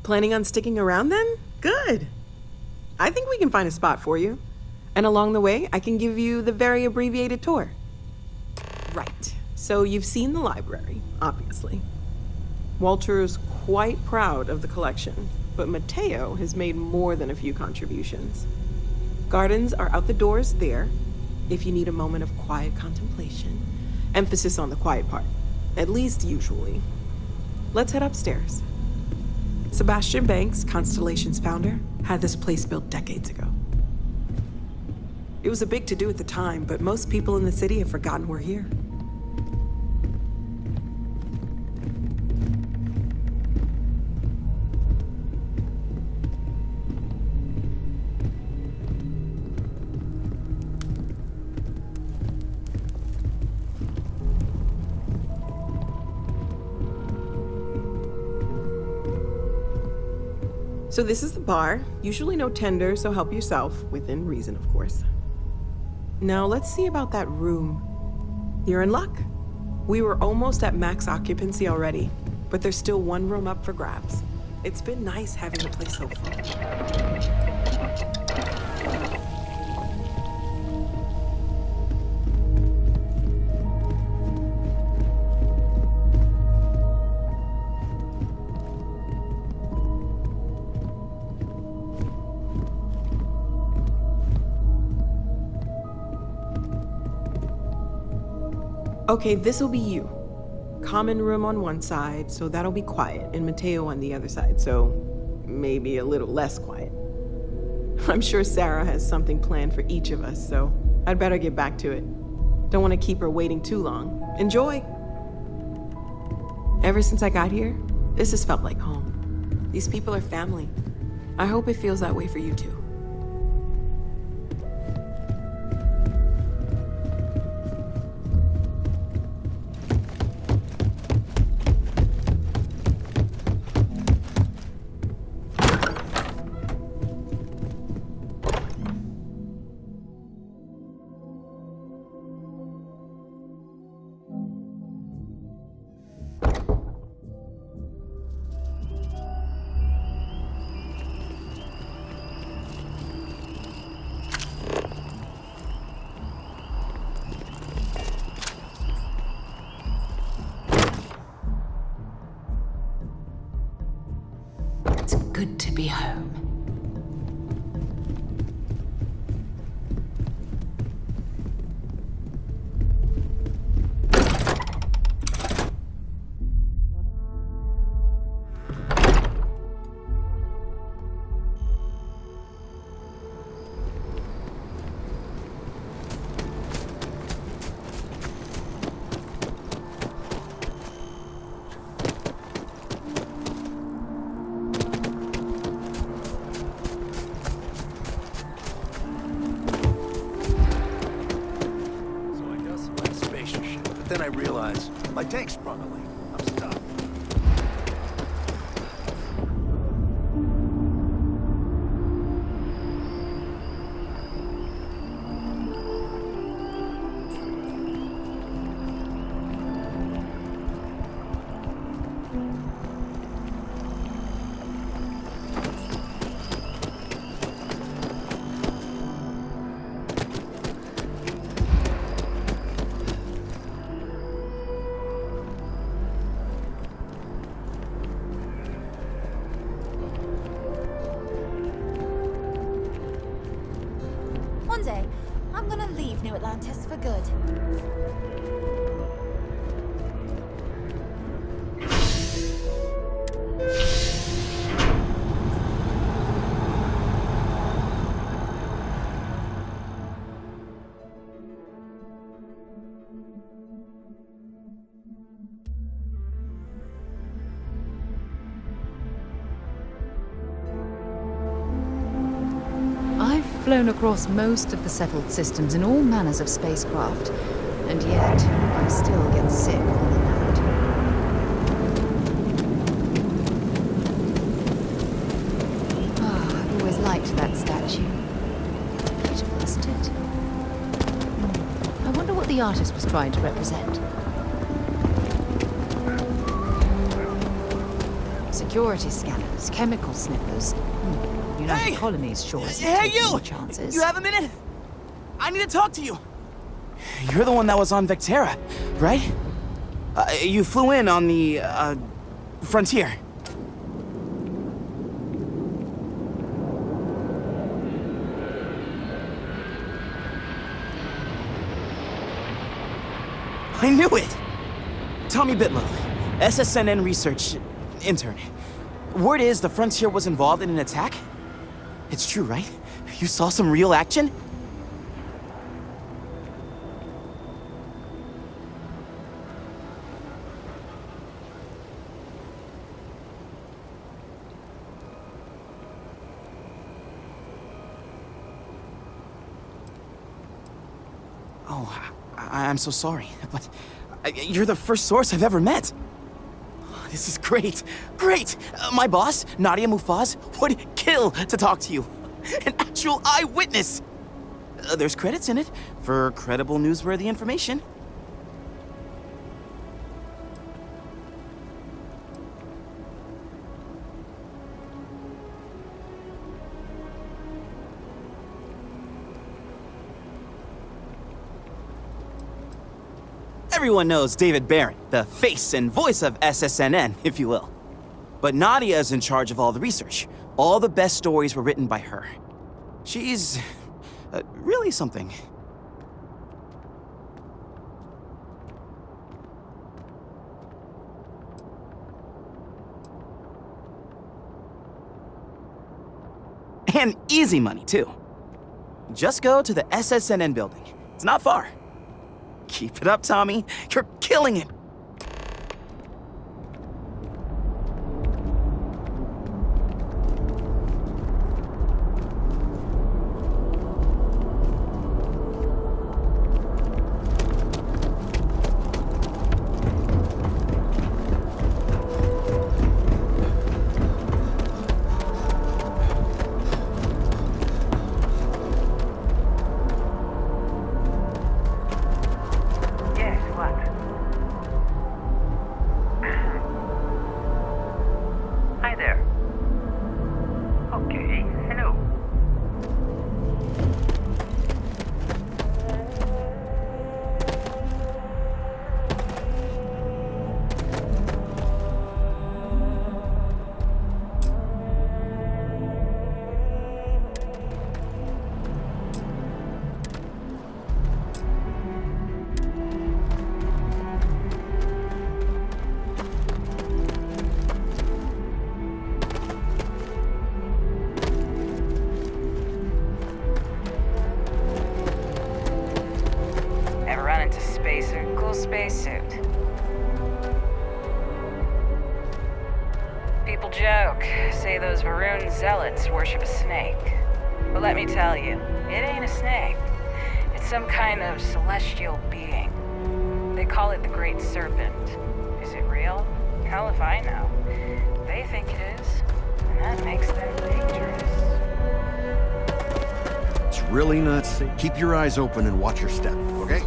Planning on sticking around then? Good. I think we can find a spot for you. And along the way, I can give you the very abbreviated tour. Right. So you've seen the library, obviously. Walter's quite proud of the collection, but Mateo has made more than a few contributions. Gardens are out the doors there, if you need a moment of quiet contemplation. Emphasis on the quiet part, at least usually. Let's head upstairs. Sebastian Banks, Constellation's founder, had this place built decades ago. It was a big to-do at the time, but most people in the city have forgotten we're here. So this is the bar. Usually no tender, so help yourself, within reason, of course. Now let's see about that room. You're in luck. We were almost at max occupancy already, but there's still one room up for grabs. It's been nice having the place so full. Okay, this'll be you. Common room on one side, so that'll be quiet, and Mateo on the other side, so maybe a little less quiet. I'm sure Sarah has something planned for each of us, so I'd better get back to it. Don't want to keep her waiting too long. Enjoy! Ever since I got here, this has felt like home. These people are family. I hope it feels that way for you too.
to be home.
Then I realized my tank sprung a leak. I'm stuck.
One day, I'm gonna leave New Atlantis for good.
I've flown across most of the settled systems in all manners of spacecraft, and yet I still get sick on the land. I've always liked that statue. It's beautiful, isn't it? I wonder what the artist was trying to represent. Security scanners, chemical sniffers. United Colonies sure is taking chances.
You have a minute? I need to talk to you. You're the one that was on Vectera, right? You flew in on the, Frontier. I knew it! Tommy Bitlow, SSNN research intern. Word is the Frontier was involved in an attack? It's true, right? You saw some real action? Oh, I'm so sorry, but you're the first source I've ever met. This is great. Great! My boss, Nadia Mufaz, would kill to talk to you. An actual eyewitness! There's credits in it for credible, newsworthy information. Everyone knows David Barron, the face and voice of SSNN, if you will. But Nadia is in charge of all the research. All the best stories were written by her. She's really something. And easy money, too. Just go to the SSNN building. It's not far. Keep it up, Tommy. You're killing it.
cool spacesuit. People joke, say those Varun zealots worship a snake. But let me tell you, it ain't a snake. It's some kind of celestial being. They call it the Great Serpent. Is it real? Hell if I know. They think it is, and that makes them dangerous.
It's really not safe. Keep your eyes open and watch your step, okay?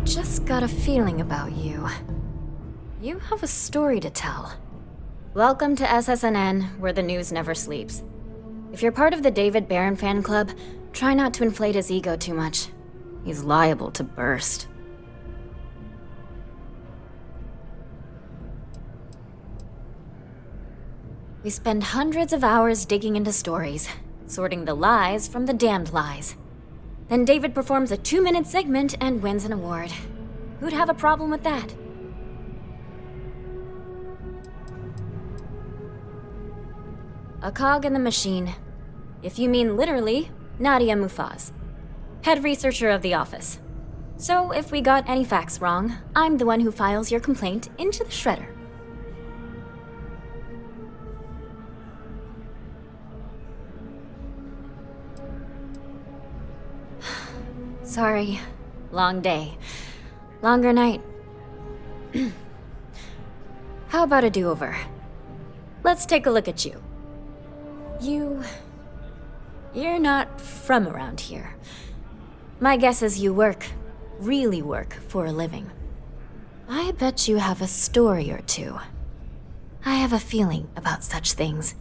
Just got a feeling about you. You have a story to tell. Welcome to SSNN, where the news never sleeps. If you're part of the David Barron fan club, try not to inflate his ego too much. He's liable to burst. We spend hundreds of hours digging into stories, sorting the lies from the damned lies. Then David performs a 2-minute segment and wins an award. Who'd have a problem with that? A cog in the machine. If you mean literally, Nadia Mufaz, head researcher of the office. So if we got any facts wrong, I'm the one who files your complaint into the shredder. Sorry. Long day. Longer night. How about a do-over? Let's take a look at you. You're not from around here. My guess is you really work for a living. I bet you have a story or two. I have a feeling about such things.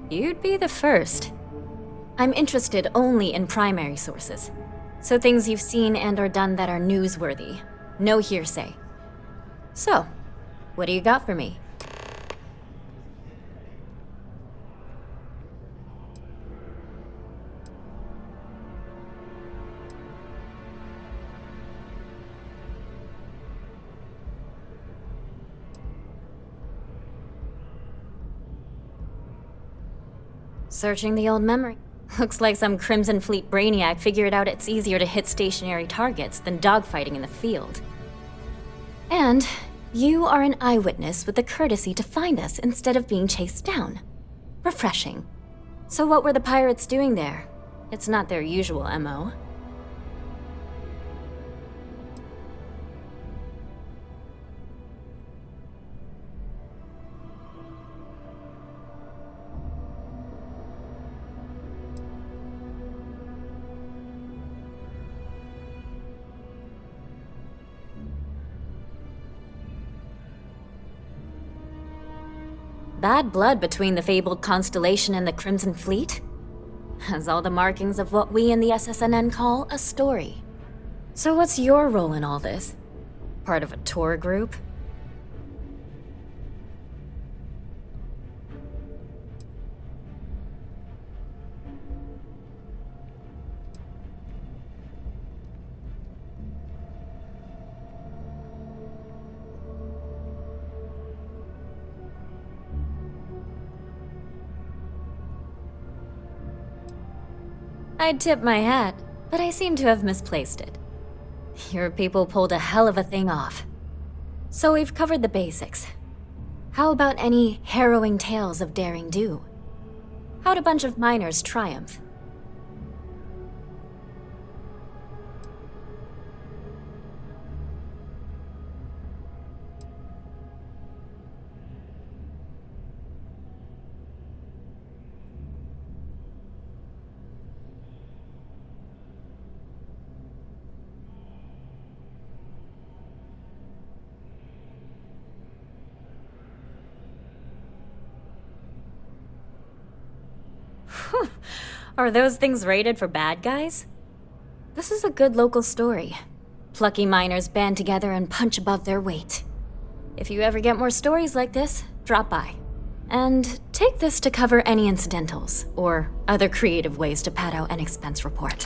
You'd be the first. I'm interested only in primary sources. So things you've seen and or done that are newsworthy. No hearsay. So, what do you got for me? Searching the old memory. Looks like some Crimson Fleet brainiac figured out it's easier to hit stationary targets than dogfighting in the field. And you are an eyewitness with the courtesy to find us instead of being chased down. Refreshing. So what were the pirates doing there? It's not their usual MO. Bad blood between the fabled Constellation and the Crimson Fleet? Has all the markings of what we in the SSNN call a story. So what's your role in all this? Part of a tour group? I'd tip my hat, but I seem to have misplaced it. Your people pulled a hell of a thing off. So we've covered the basics. How about any harrowing tales of daring do? How'd a bunch of miners triumph? Are those things rated for bad guys? This is a good local story. Plucky miners band together and punch above their weight. If you ever get more stories like this, drop by. And take this to cover any incidentals, or other creative ways to pad out an expense report.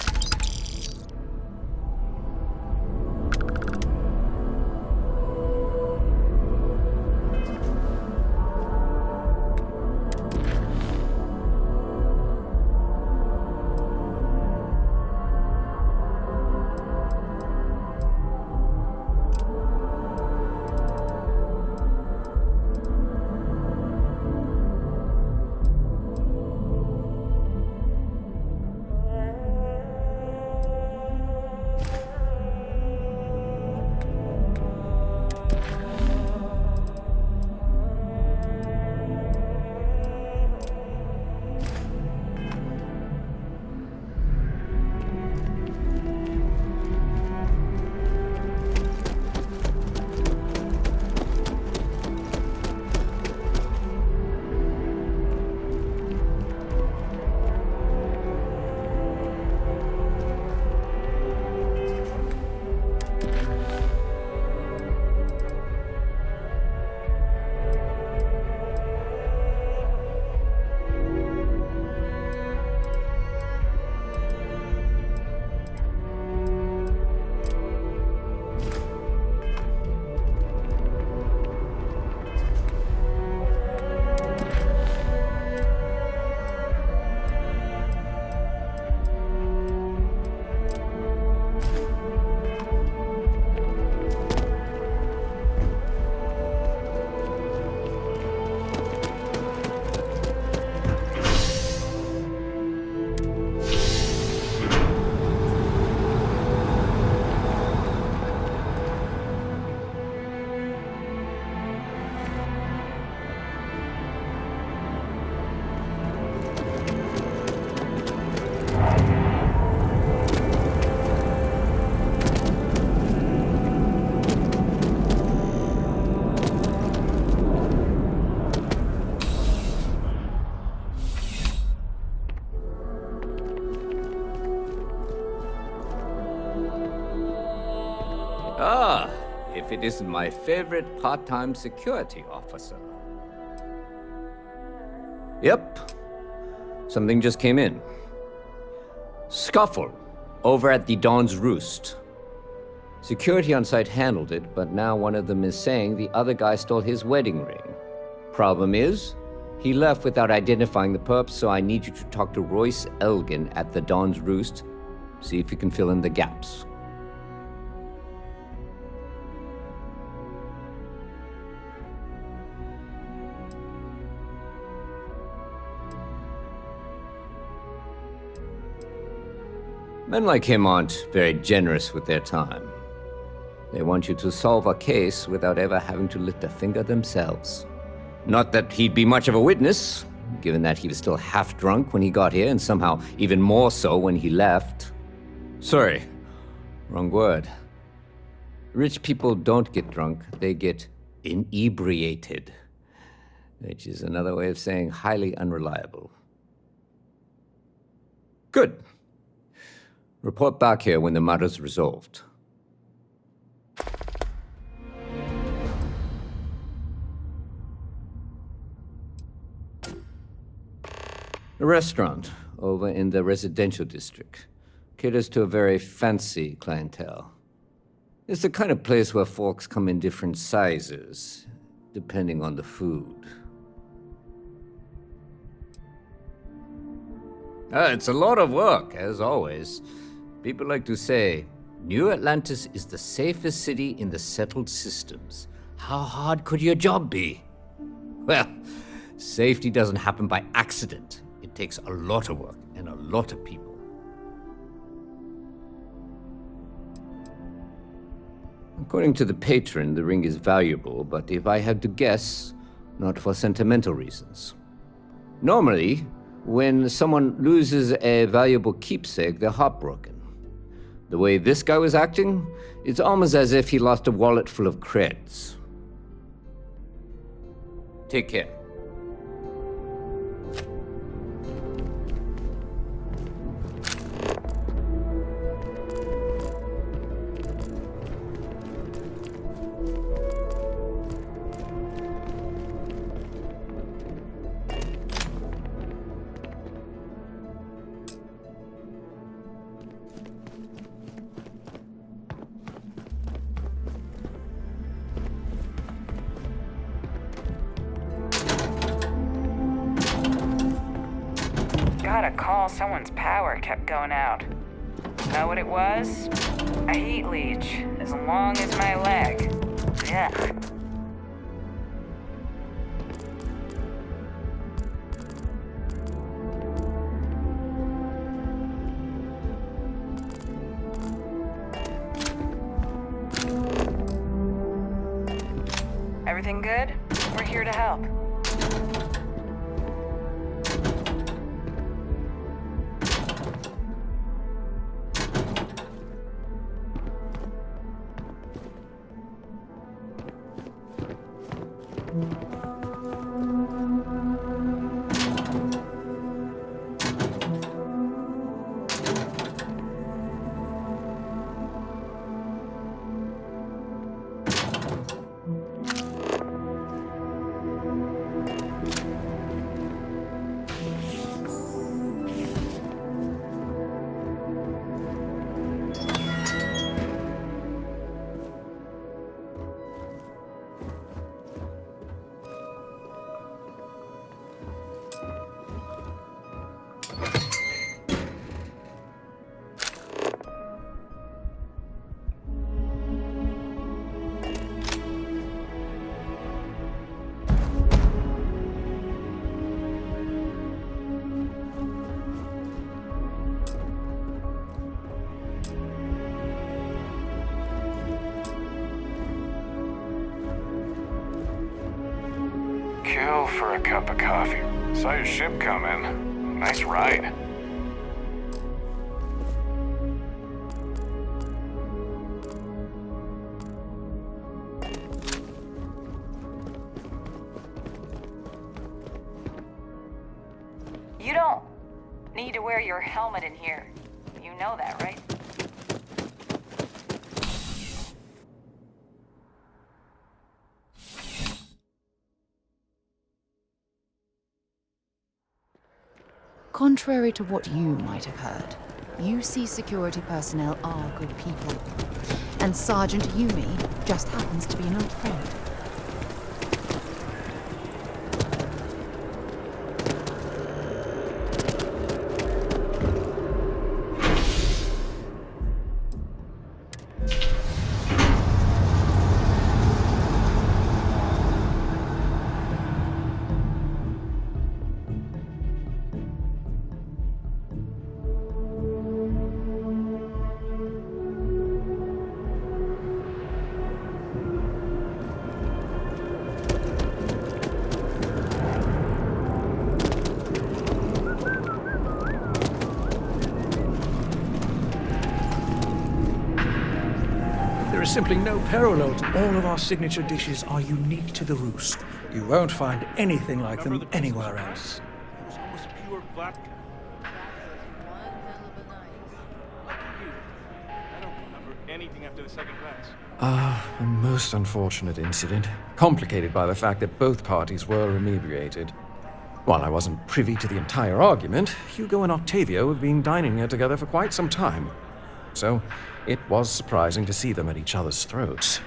Ah, if it isn't my favorite part-time security officer. Yep. Something just came in. Scuffle over at the Dawn's Roost. Security on site handled it, but now one of them is saying the other guy stole his wedding ring. Problem is, He left without identifying the perp, so I need you to talk to Royce Elgin at the Dawn's Roost. See if you can fill in the gaps. Men like him aren't very generous with their time. They want you to solve a case without ever having to lift a finger themselves. Not that he'd be much of a witness, given that he was still half drunk when he got here, and somehow even more so when he left. Sorry, wrong word. Rich people don't get drunk, they get inebriated, which is another way of saying highly unreliable. Good. Report back here when the matter's resolved. A restaurant over in the residential district caters to a very fancy clientele. It's the kind of place where folks come in different sizes, depending on the food. It's a lot of work, as always. People like to say, New Atlantis is the safest city in the settled systems. How hard could your job be? Well, safety doesn't happen by accident. It takes a lot of work and a lot of people. According to the patron, the ring is valuable, but if I had to guess, not for sentimental reasons. Normally, when someone loses a valuable keepsake, they're heartbroken. The way this guy was acting, it's almost as if he lost a wallet full of creds. Take care.
Got a call someone's power kept going out. Know what it was? A heat leech, as long as my leg. Yuck. Everything good? We're here to help.
Kill for a cup of coffee. Saw your ship come in. Nice ride.
You don't need to wear your helmet in here. You know that, right?
Contrary to what you might have heard, UC security personnel are good people. And Sergeant Yumi just happens to be an old friend.
simply no parallels. All of our signature dishes are unique to the Roost. You won't find anything like them anywhere else.
It was almost pure vodka. I don't remember anything after the second glass.
A most unfortunate incident, complicated by the fact that both parties were inebriated. While I wasn't privy to the entire argument, Hugo and Octavio have been dining here together for quite some time. So, it was surprising to see them at each other's throats.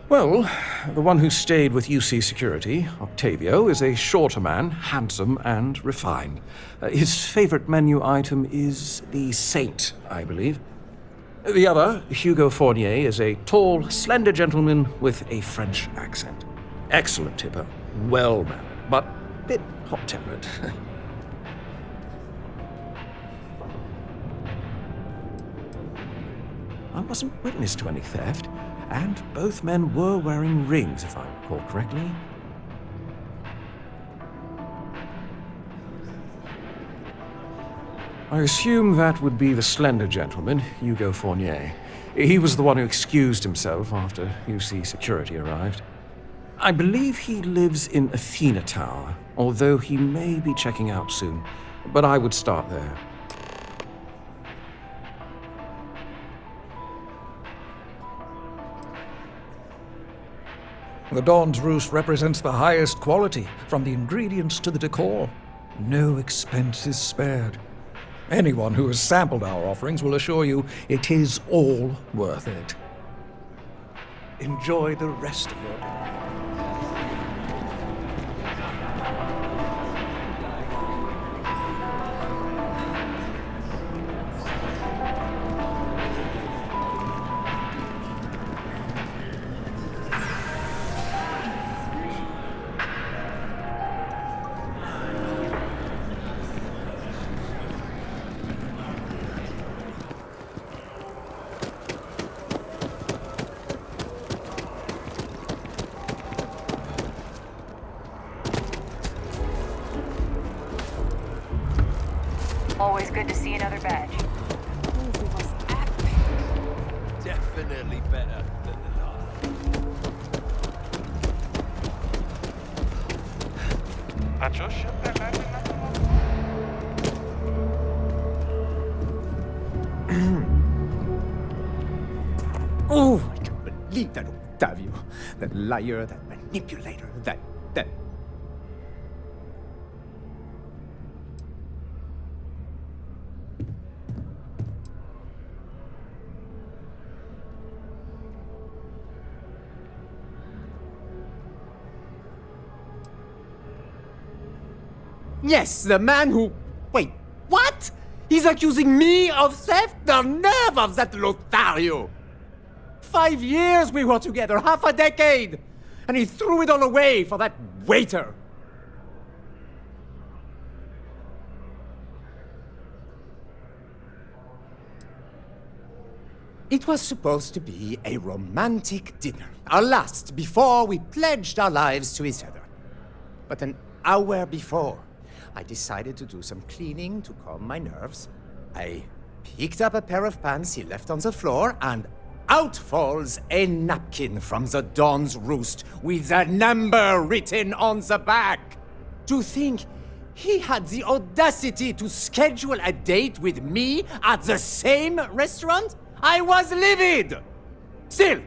Well, the one who stayed with UC Security, Octavio, is a shorter man, handsome and refined. His favorite menu item is the Saint, I believe. The other, Hugo Fournier, is a tall, slender gentleman with a French accent. Excellent tipper, well-mannered, but a bit hot-tempered. I wasn't witness to any theft. And both men were wearing rings, if I recall correctly. I assume that would be the slender gentleman, Hugo Fournier. He was the one who excused himself after UC Security arrived. I believe he lives in Athena Tower, although he may be checking out soon. But I would start there.
The Dawn's Roost represents the highest quality, from the ingredients to the decor. No expense is spared. Anyone who has sampled our offerings will assure you it is all worth it. Enjoy the rest of your day.
Always good to see another badge.
Definitely better than the last.
At your ship, that landing
Oh, I can't believe that Octavio. That liar, that manipulator, that... Yes, the man who... Wait, what? He's accusing me of theft? The nerve of that Lothario! 5 years we were together, half a decade! And he threw it all away for that waiter! It was supposed to be a romantic dinner, our last before we pledged our lives to each other. But an hour before, I decided to do some cleaning to calm my nerves. I picked up a pair of pants he left on the floor, and out falls a napkin from the Dawn's Roost with a number written on the back. To think he had the audacity to schedule a date with me at the same restaurant? I was livid! Still,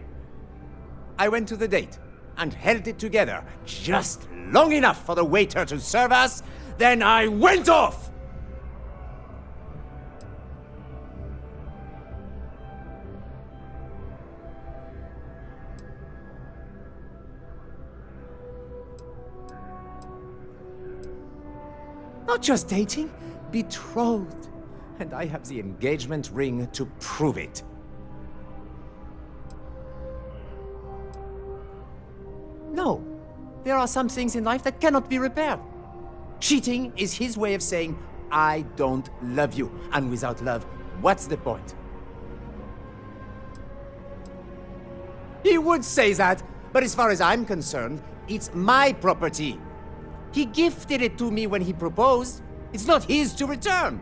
I went to the date and held it together just long enough for the waiter to serve us. Then I went off! Not just dating, betrothed. And I have the engagement ring to prove it. No, there are some things in life that cannot be repaired. Cheating is his way of saying, I don't love you. And without love, what's the point? He would say that, but as far as I'm concerned, it's my property. He gifted it to me when he proposed. It's not his to return.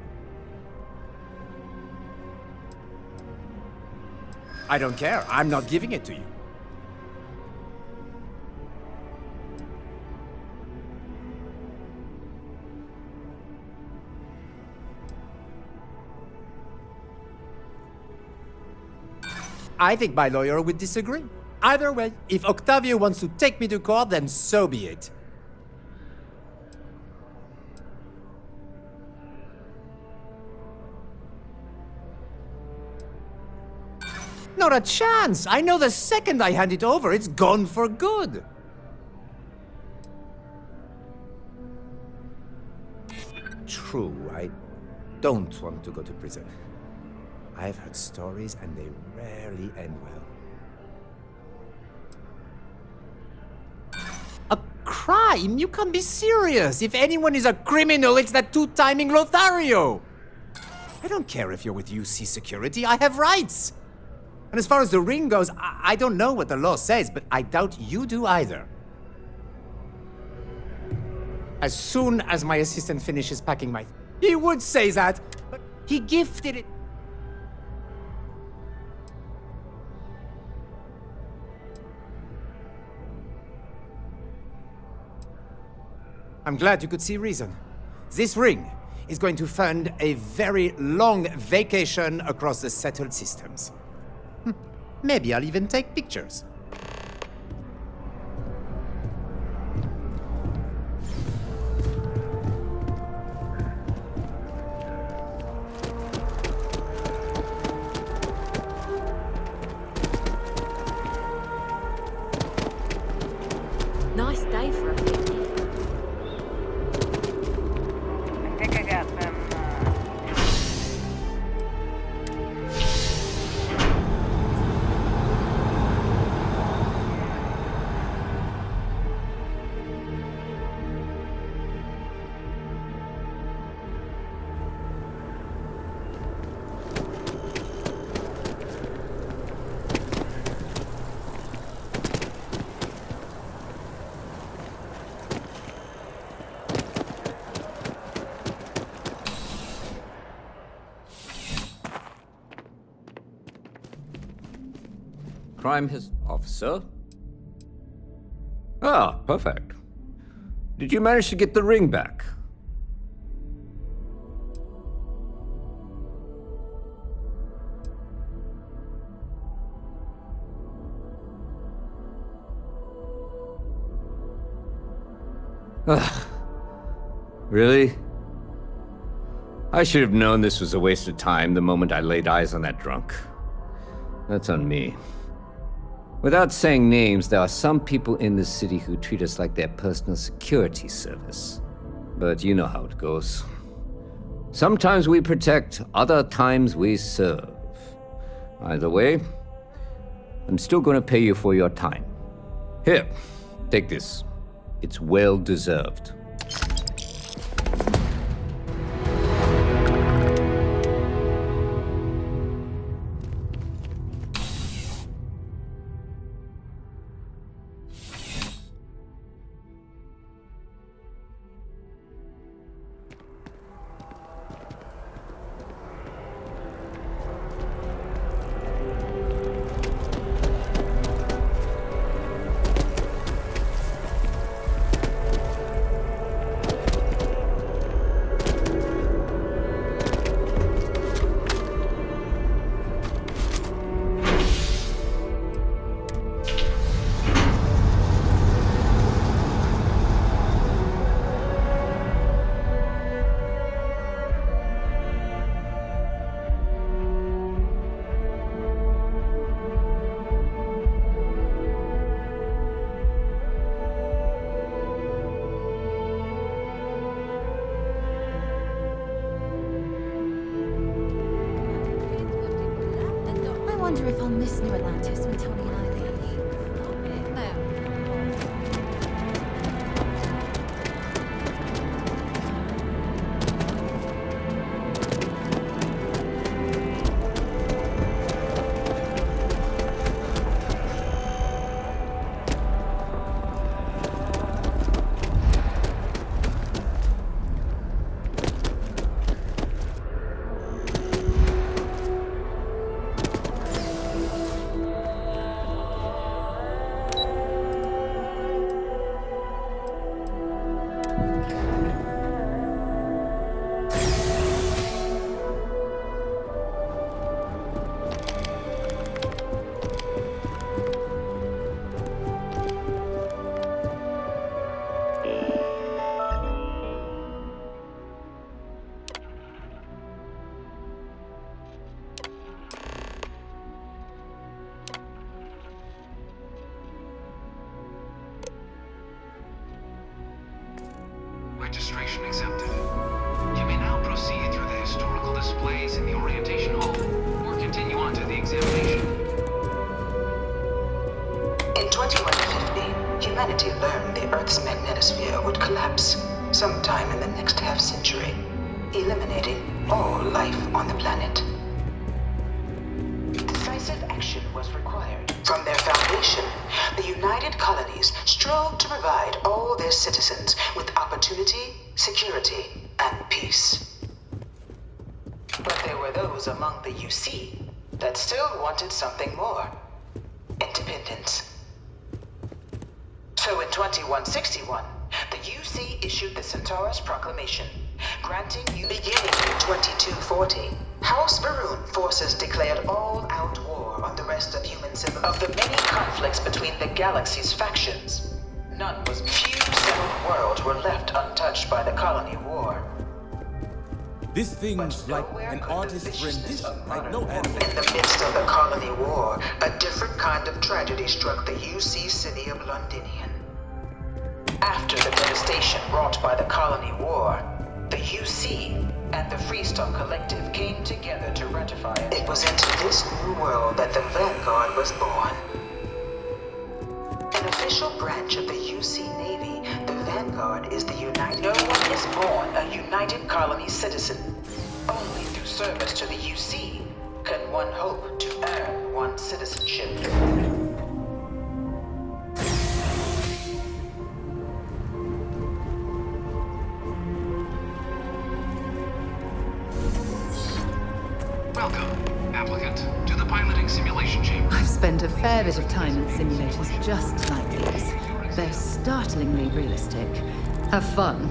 I don't care. I'm not giving it to you. I think my lawyer would disagree. Either way, if Octavio wants to take me to court, then so be it. Not a chance! I know the second I hand it over, it's gone for good. True, I don't want to go to prison. I've heard stories and they rarely end well. A crime? You can't be serious! If anyone is a criminal, it's that two-timing Lothario! I don't care if you're with UC Security, I have rights! And as far as the ring goes, I don't know what the law says, but I doubt you do either. As soon as my assistant finishes packing my... He would say that, but he gifted it... I'm glad you could see reason. This ring is going to fund a very long vacation across the settled systems. Maybe I'll even take pictures.
Nice day for a picnic.
I think I got them.
Crime officer? Ah, perfect. Did you manage to get the ring back? Ugh. Really? I should have known this was a waste of time the moment I laid eyes on that drunk. That's on me. Without saying names, there are some people in this city who treat us like their personal security service. But you know how it goes. Sometimes we protect, other times we serve. Either way, I'm still going to pay you for your time. Here, take this. It's well deserved.
I wonder if I'll miss New Atlantis when Tony and I leave. No.
In 2150, humanity learned the Earth's magnetosphere would collapse sometime in the next half-century, eliminating all life on the planet. Decisive action was required. From their foundation, the United Colonies strove to provide all their citizens with opportunity, security, and peace. But there were those among the UC that still wanted something more. Independence. So in 2161, the UC issued the Centaurus Proclamation, granting you beginning in 2240. House Varun forces declared all-out war on the rest of human civilization. Of the many conflicts between the galaxy's factions, none was few settled worlds were left untouched by the colony war.
This thing's like an artist's rendition, like no animal.
In the midst of the colony war, a different kind of tragedy struck the UC city of Londinian. After the devastation wrought by the colony war, the UC and the Freestone Collective came together to ratify it. It was into this new world that the Vanguard was born. An official branch of the UC Navy, the Vanguard is the United... No one is born a United Colony citizen. Only through service to the UC can one hope to earn one's citizenship.
Welcome, applicant, to the piloting simulation chamber.
I've spent a fair bit of time in simulators just like these. They're startlingly realistic. Have fun.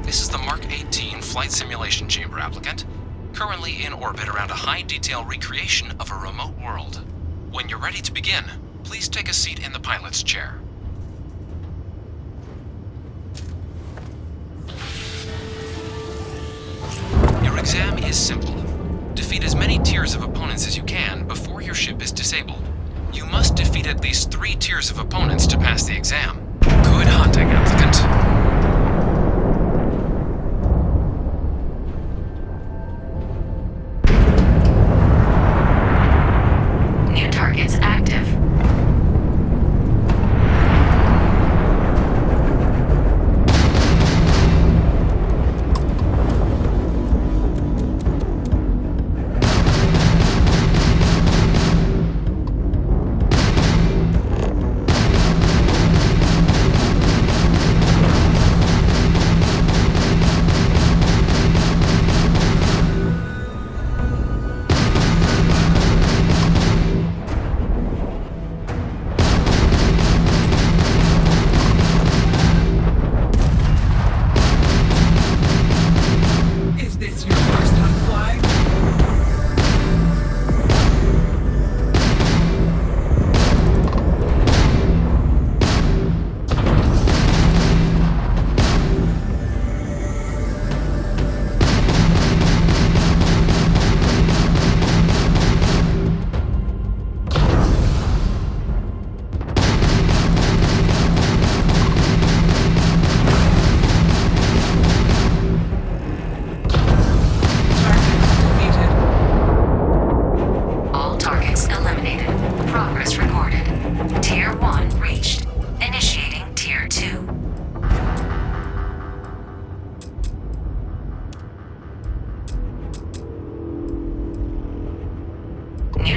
This is the Mark 18 flight simulation chamber, applicant. Currently in orbit around a high-detail recreation of a remote world. When you're ready to begin, please take a seat in the pilot's chair. Your exam is simple. Defeat as many tiers of opponents as you can before your ship is disabled. You must defeat at least 3 tiers of opponents to pass the exam. Good hunting, applicant.
Targets active.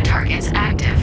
Targets active.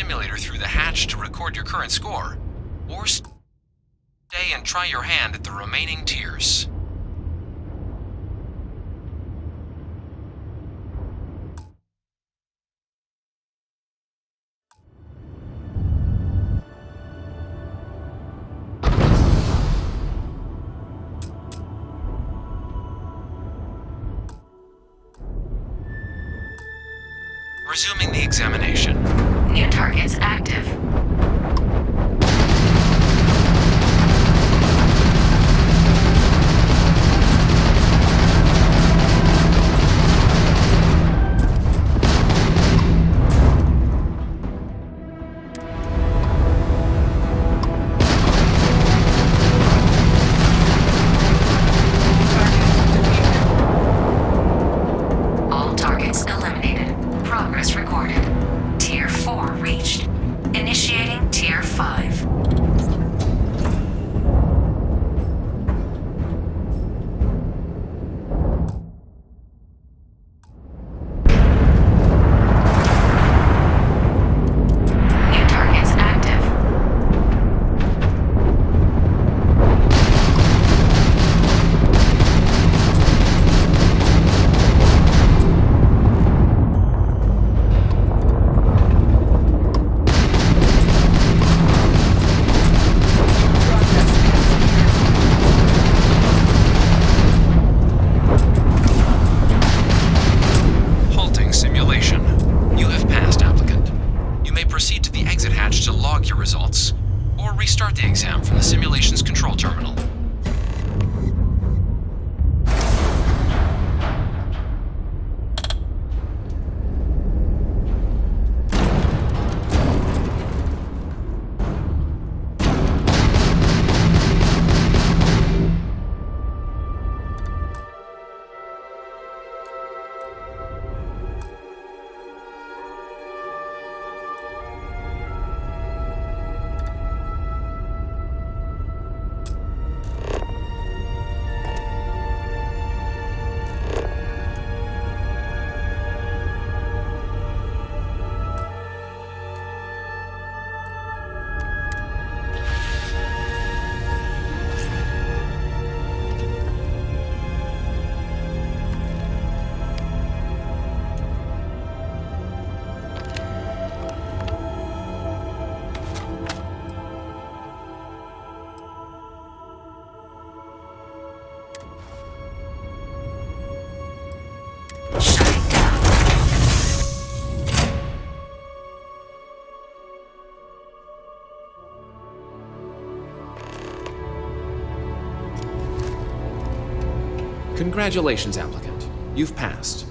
simulator through the hatch to record your current score, or stay and try your hand at the remaining tiers. Resuming the examination.
New targets active. All targets eliminated. Progress recorded. Tier 4 reached. Initiating Tier 5. New targets active.
Halting simulation. You have passed, applicant. You may proceed to the exit hatch to log your results, or restart the exam from the simulation's control terminal.
Congratulations, applicant. You've passed.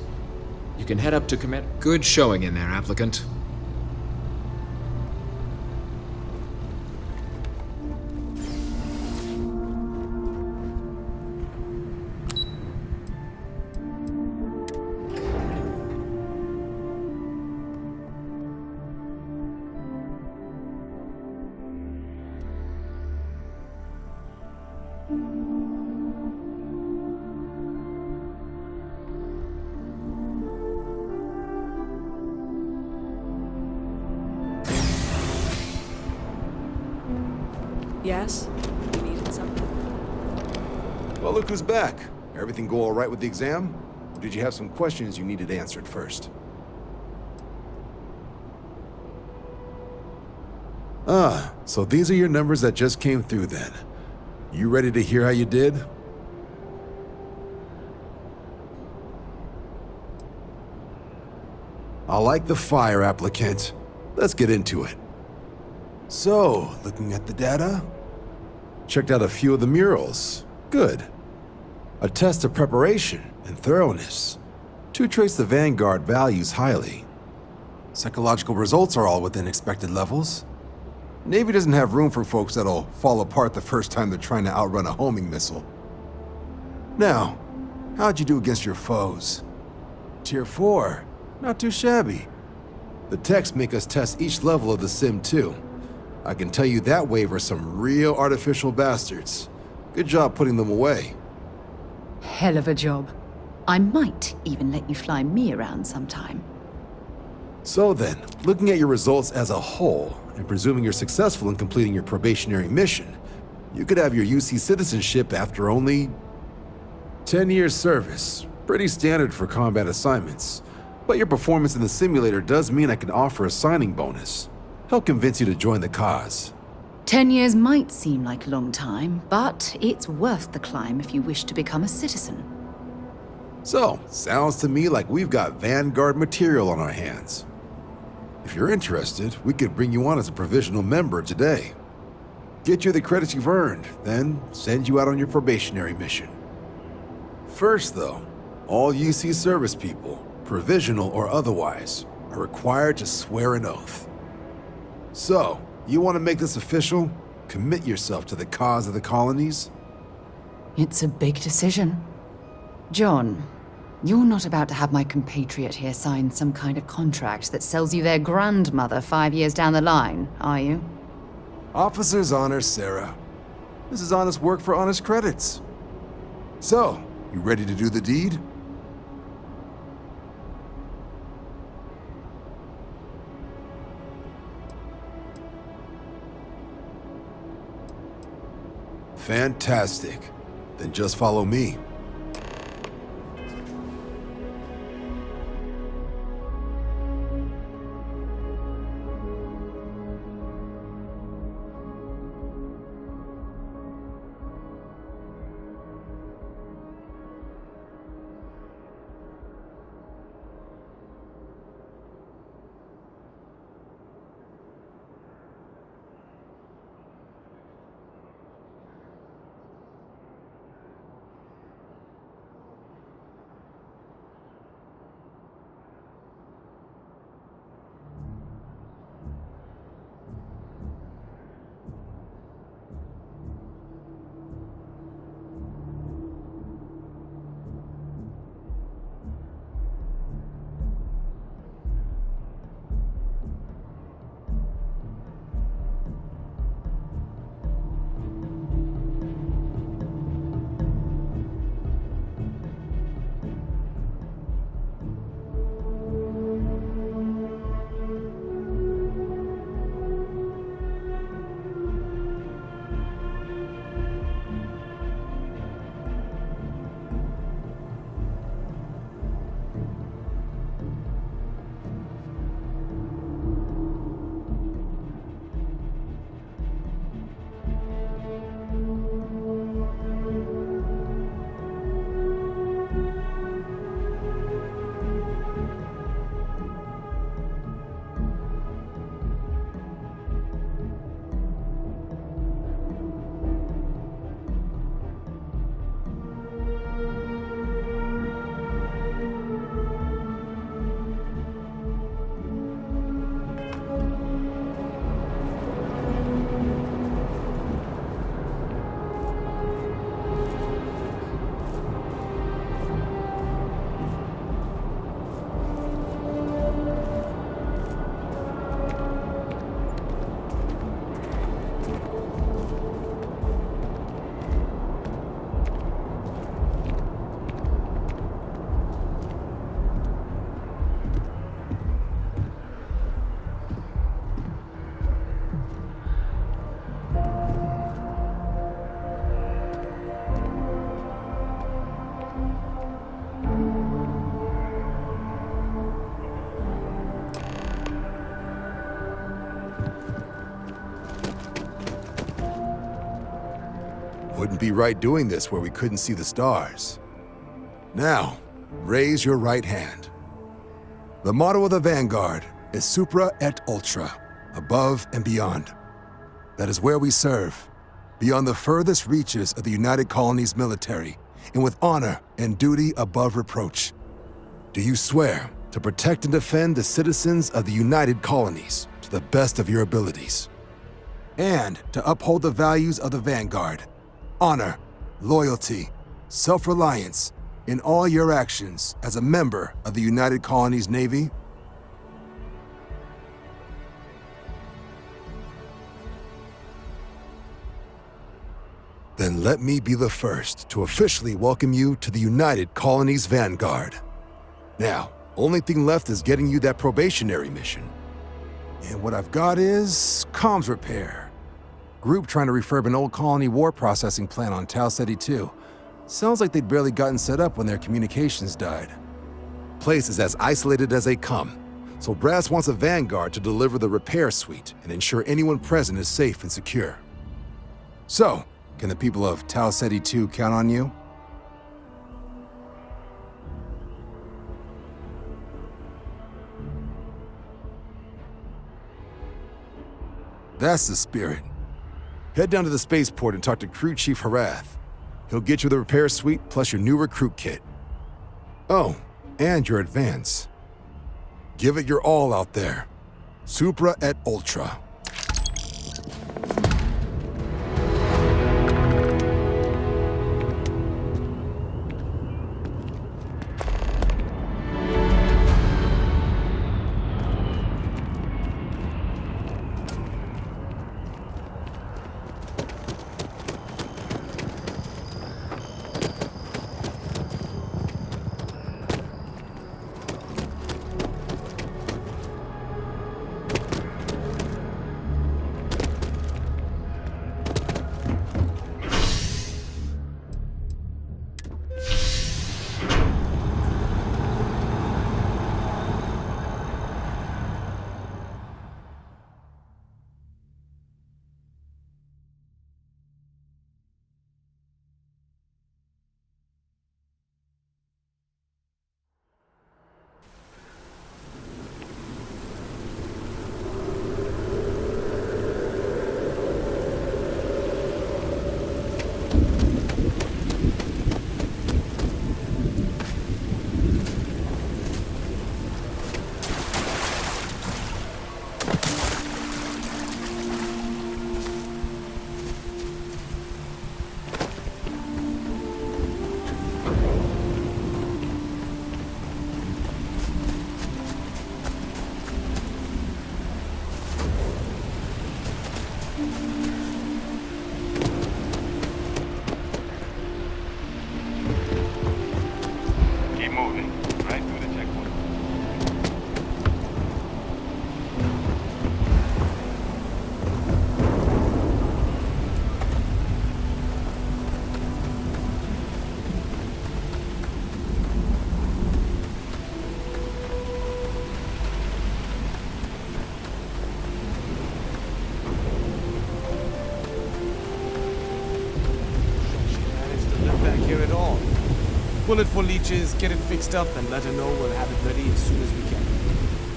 You can head up to commit. Good showing in there, applicant.
Yes? You needed something?
Well, look who's back. Everything go all right with the exam? Or did you have some questions you needed answered first? Ah, so these are your numbers that just came through then. You ready to hear how you did? I like the fire, applicant. Let's get into it. So, looking at the data, checked out a few of the murals. Good. A test of preparation and thoroughness. 2 traits the Vanguard values highly. Psychological results are all within expected levels. Navy doesn't have room for folks that'll fall apart the first time they're trying to outrun a homing missile. Now, how'd you do against your foes? Tier 4, not too shabby. The techs make us test each level of the sim too. I can tell you that wave are some real artificial bastards. Good job putting them away.
Hell of a job. I might even let you fly me around sometime.
So then, looking at your results as a whole, and presuming you're successful in completing your probationary mission, you could have your UC citizenship after only 10 years service. Pretty standard for combat assignments. But your performance in the simulator does mean I can offer a signing bonus. Help convince you to join the cause.
10 years might seem like a long time, but it's worth the climb if you wish to become a citizen.
So, sounds to me like we've got Vanguard material on our hands. If you're interested, we could bring you on as a provisional member today. Get you the credits you've earned, then send you out on your probationary mission. First, though, all UC service people, provisional or otherwise, are required to swear an oath. So, you want to make this official? Commit yourself to the cause of the colonies?
It's a big decision. John, you're not about to have my compatriot here sign some kind of contract that sells you their grandmother 5 years down the line, are you?
Officer's honor, Sarah. This is honest work for honest credits. So, you ready to do the deed? Fantastic. Then just follow me. Wouldn't be right doing this where we couldn't see the stars. Now, raise your right hand. The motto of the Vanguard is Supra et Ultra, above and beyond. That is where we serve, beyond the furthest reaches of the United Colonies military, and with honor and duty above reproach. Do you swear to protect and defend the citizens of the United Colonies to the best of your abilities, and to uphold the values of the Vanguard, honor, loyalty, self-reliance in all your actions as a member of the United Colonies Navy? Then let me be the first to officially welcome you to the United Colonies Vanguard. Now, Only thing left is getting you that probationary mission. And what I've got is comms repair. Group trying to refurb an old colony war processing plant on Tau Ceti 2. Sounds like they'd barely gotten set up when their communications died. Place is as isolated as they come, so Brass wants a vanguard to deliver the repair suite and ensure anyone present is safe and secure. So, can the people of Tau Ceti 2 count on you? That's the spirit. Head down to the spaceport and talk to Crew Chief Harath. He'll get you the repair suite plus your new recruit kit. Oh, and your advance. Give it your all out there. Supra et Ultra.
Pull it for leeches, get it fixed up, and let her know we'll have it ready as soon as we can.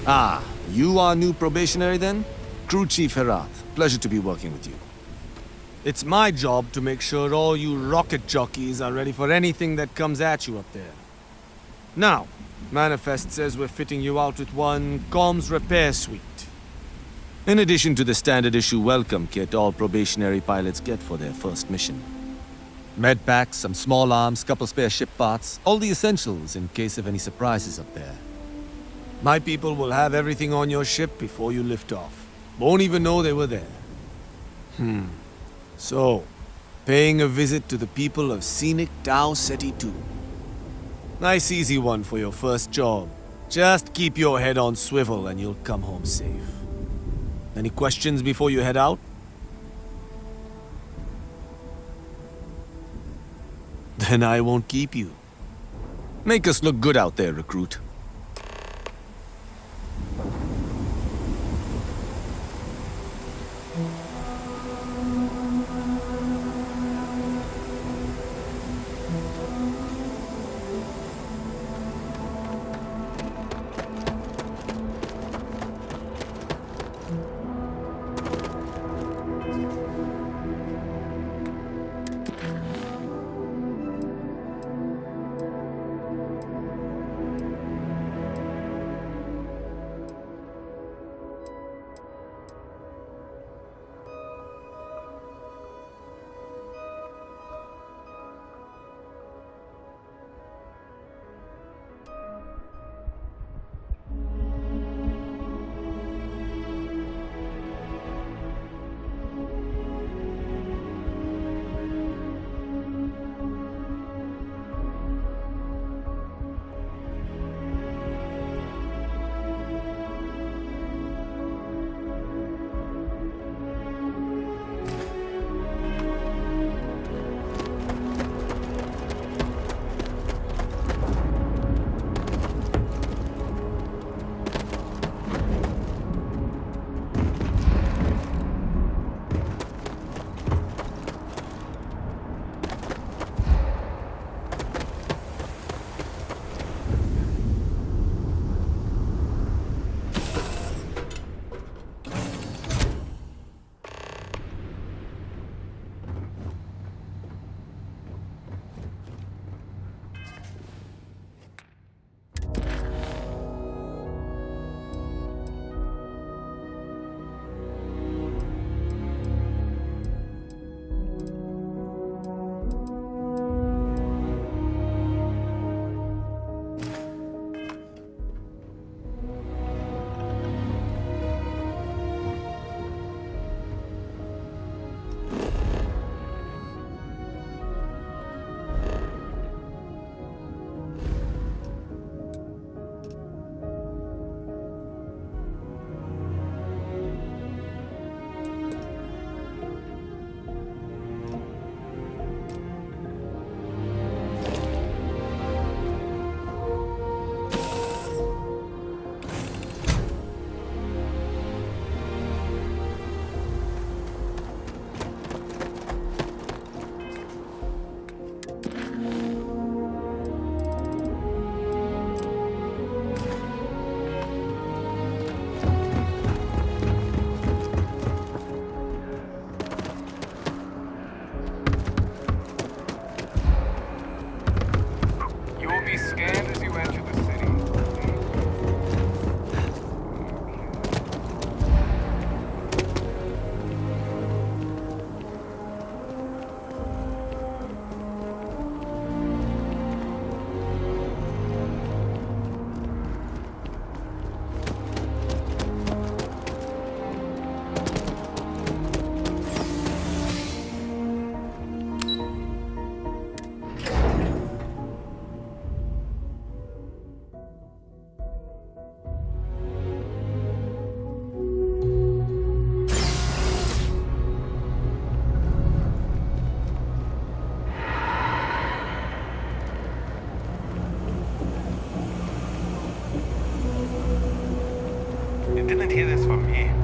Ah, you are new probationary then? Crew Chief Herath, pleasure to be working with you.
It's my job to make sure all you rocket jockeys are ready for anything that comes at you up there. Now, Manifest says we're fitting you out with one comms repair suite.
In addition to the standard issue welcome kit all probationary pilots get for their first mission. Med packs, some small arms, couple spare ship parts, all the essentials in case of any surprises up there.
My people will have everything on your ship before you lift off. Won't even know they were there. So, paying a visit to the people of scenic Tau Ceti 2. Nice easy one for your first job. Just keep your head on swivel and you'll come home safe. Any questions before you head out? Then I won't keep you.
Make us look good out there, recruit.
You didn't hear this from me.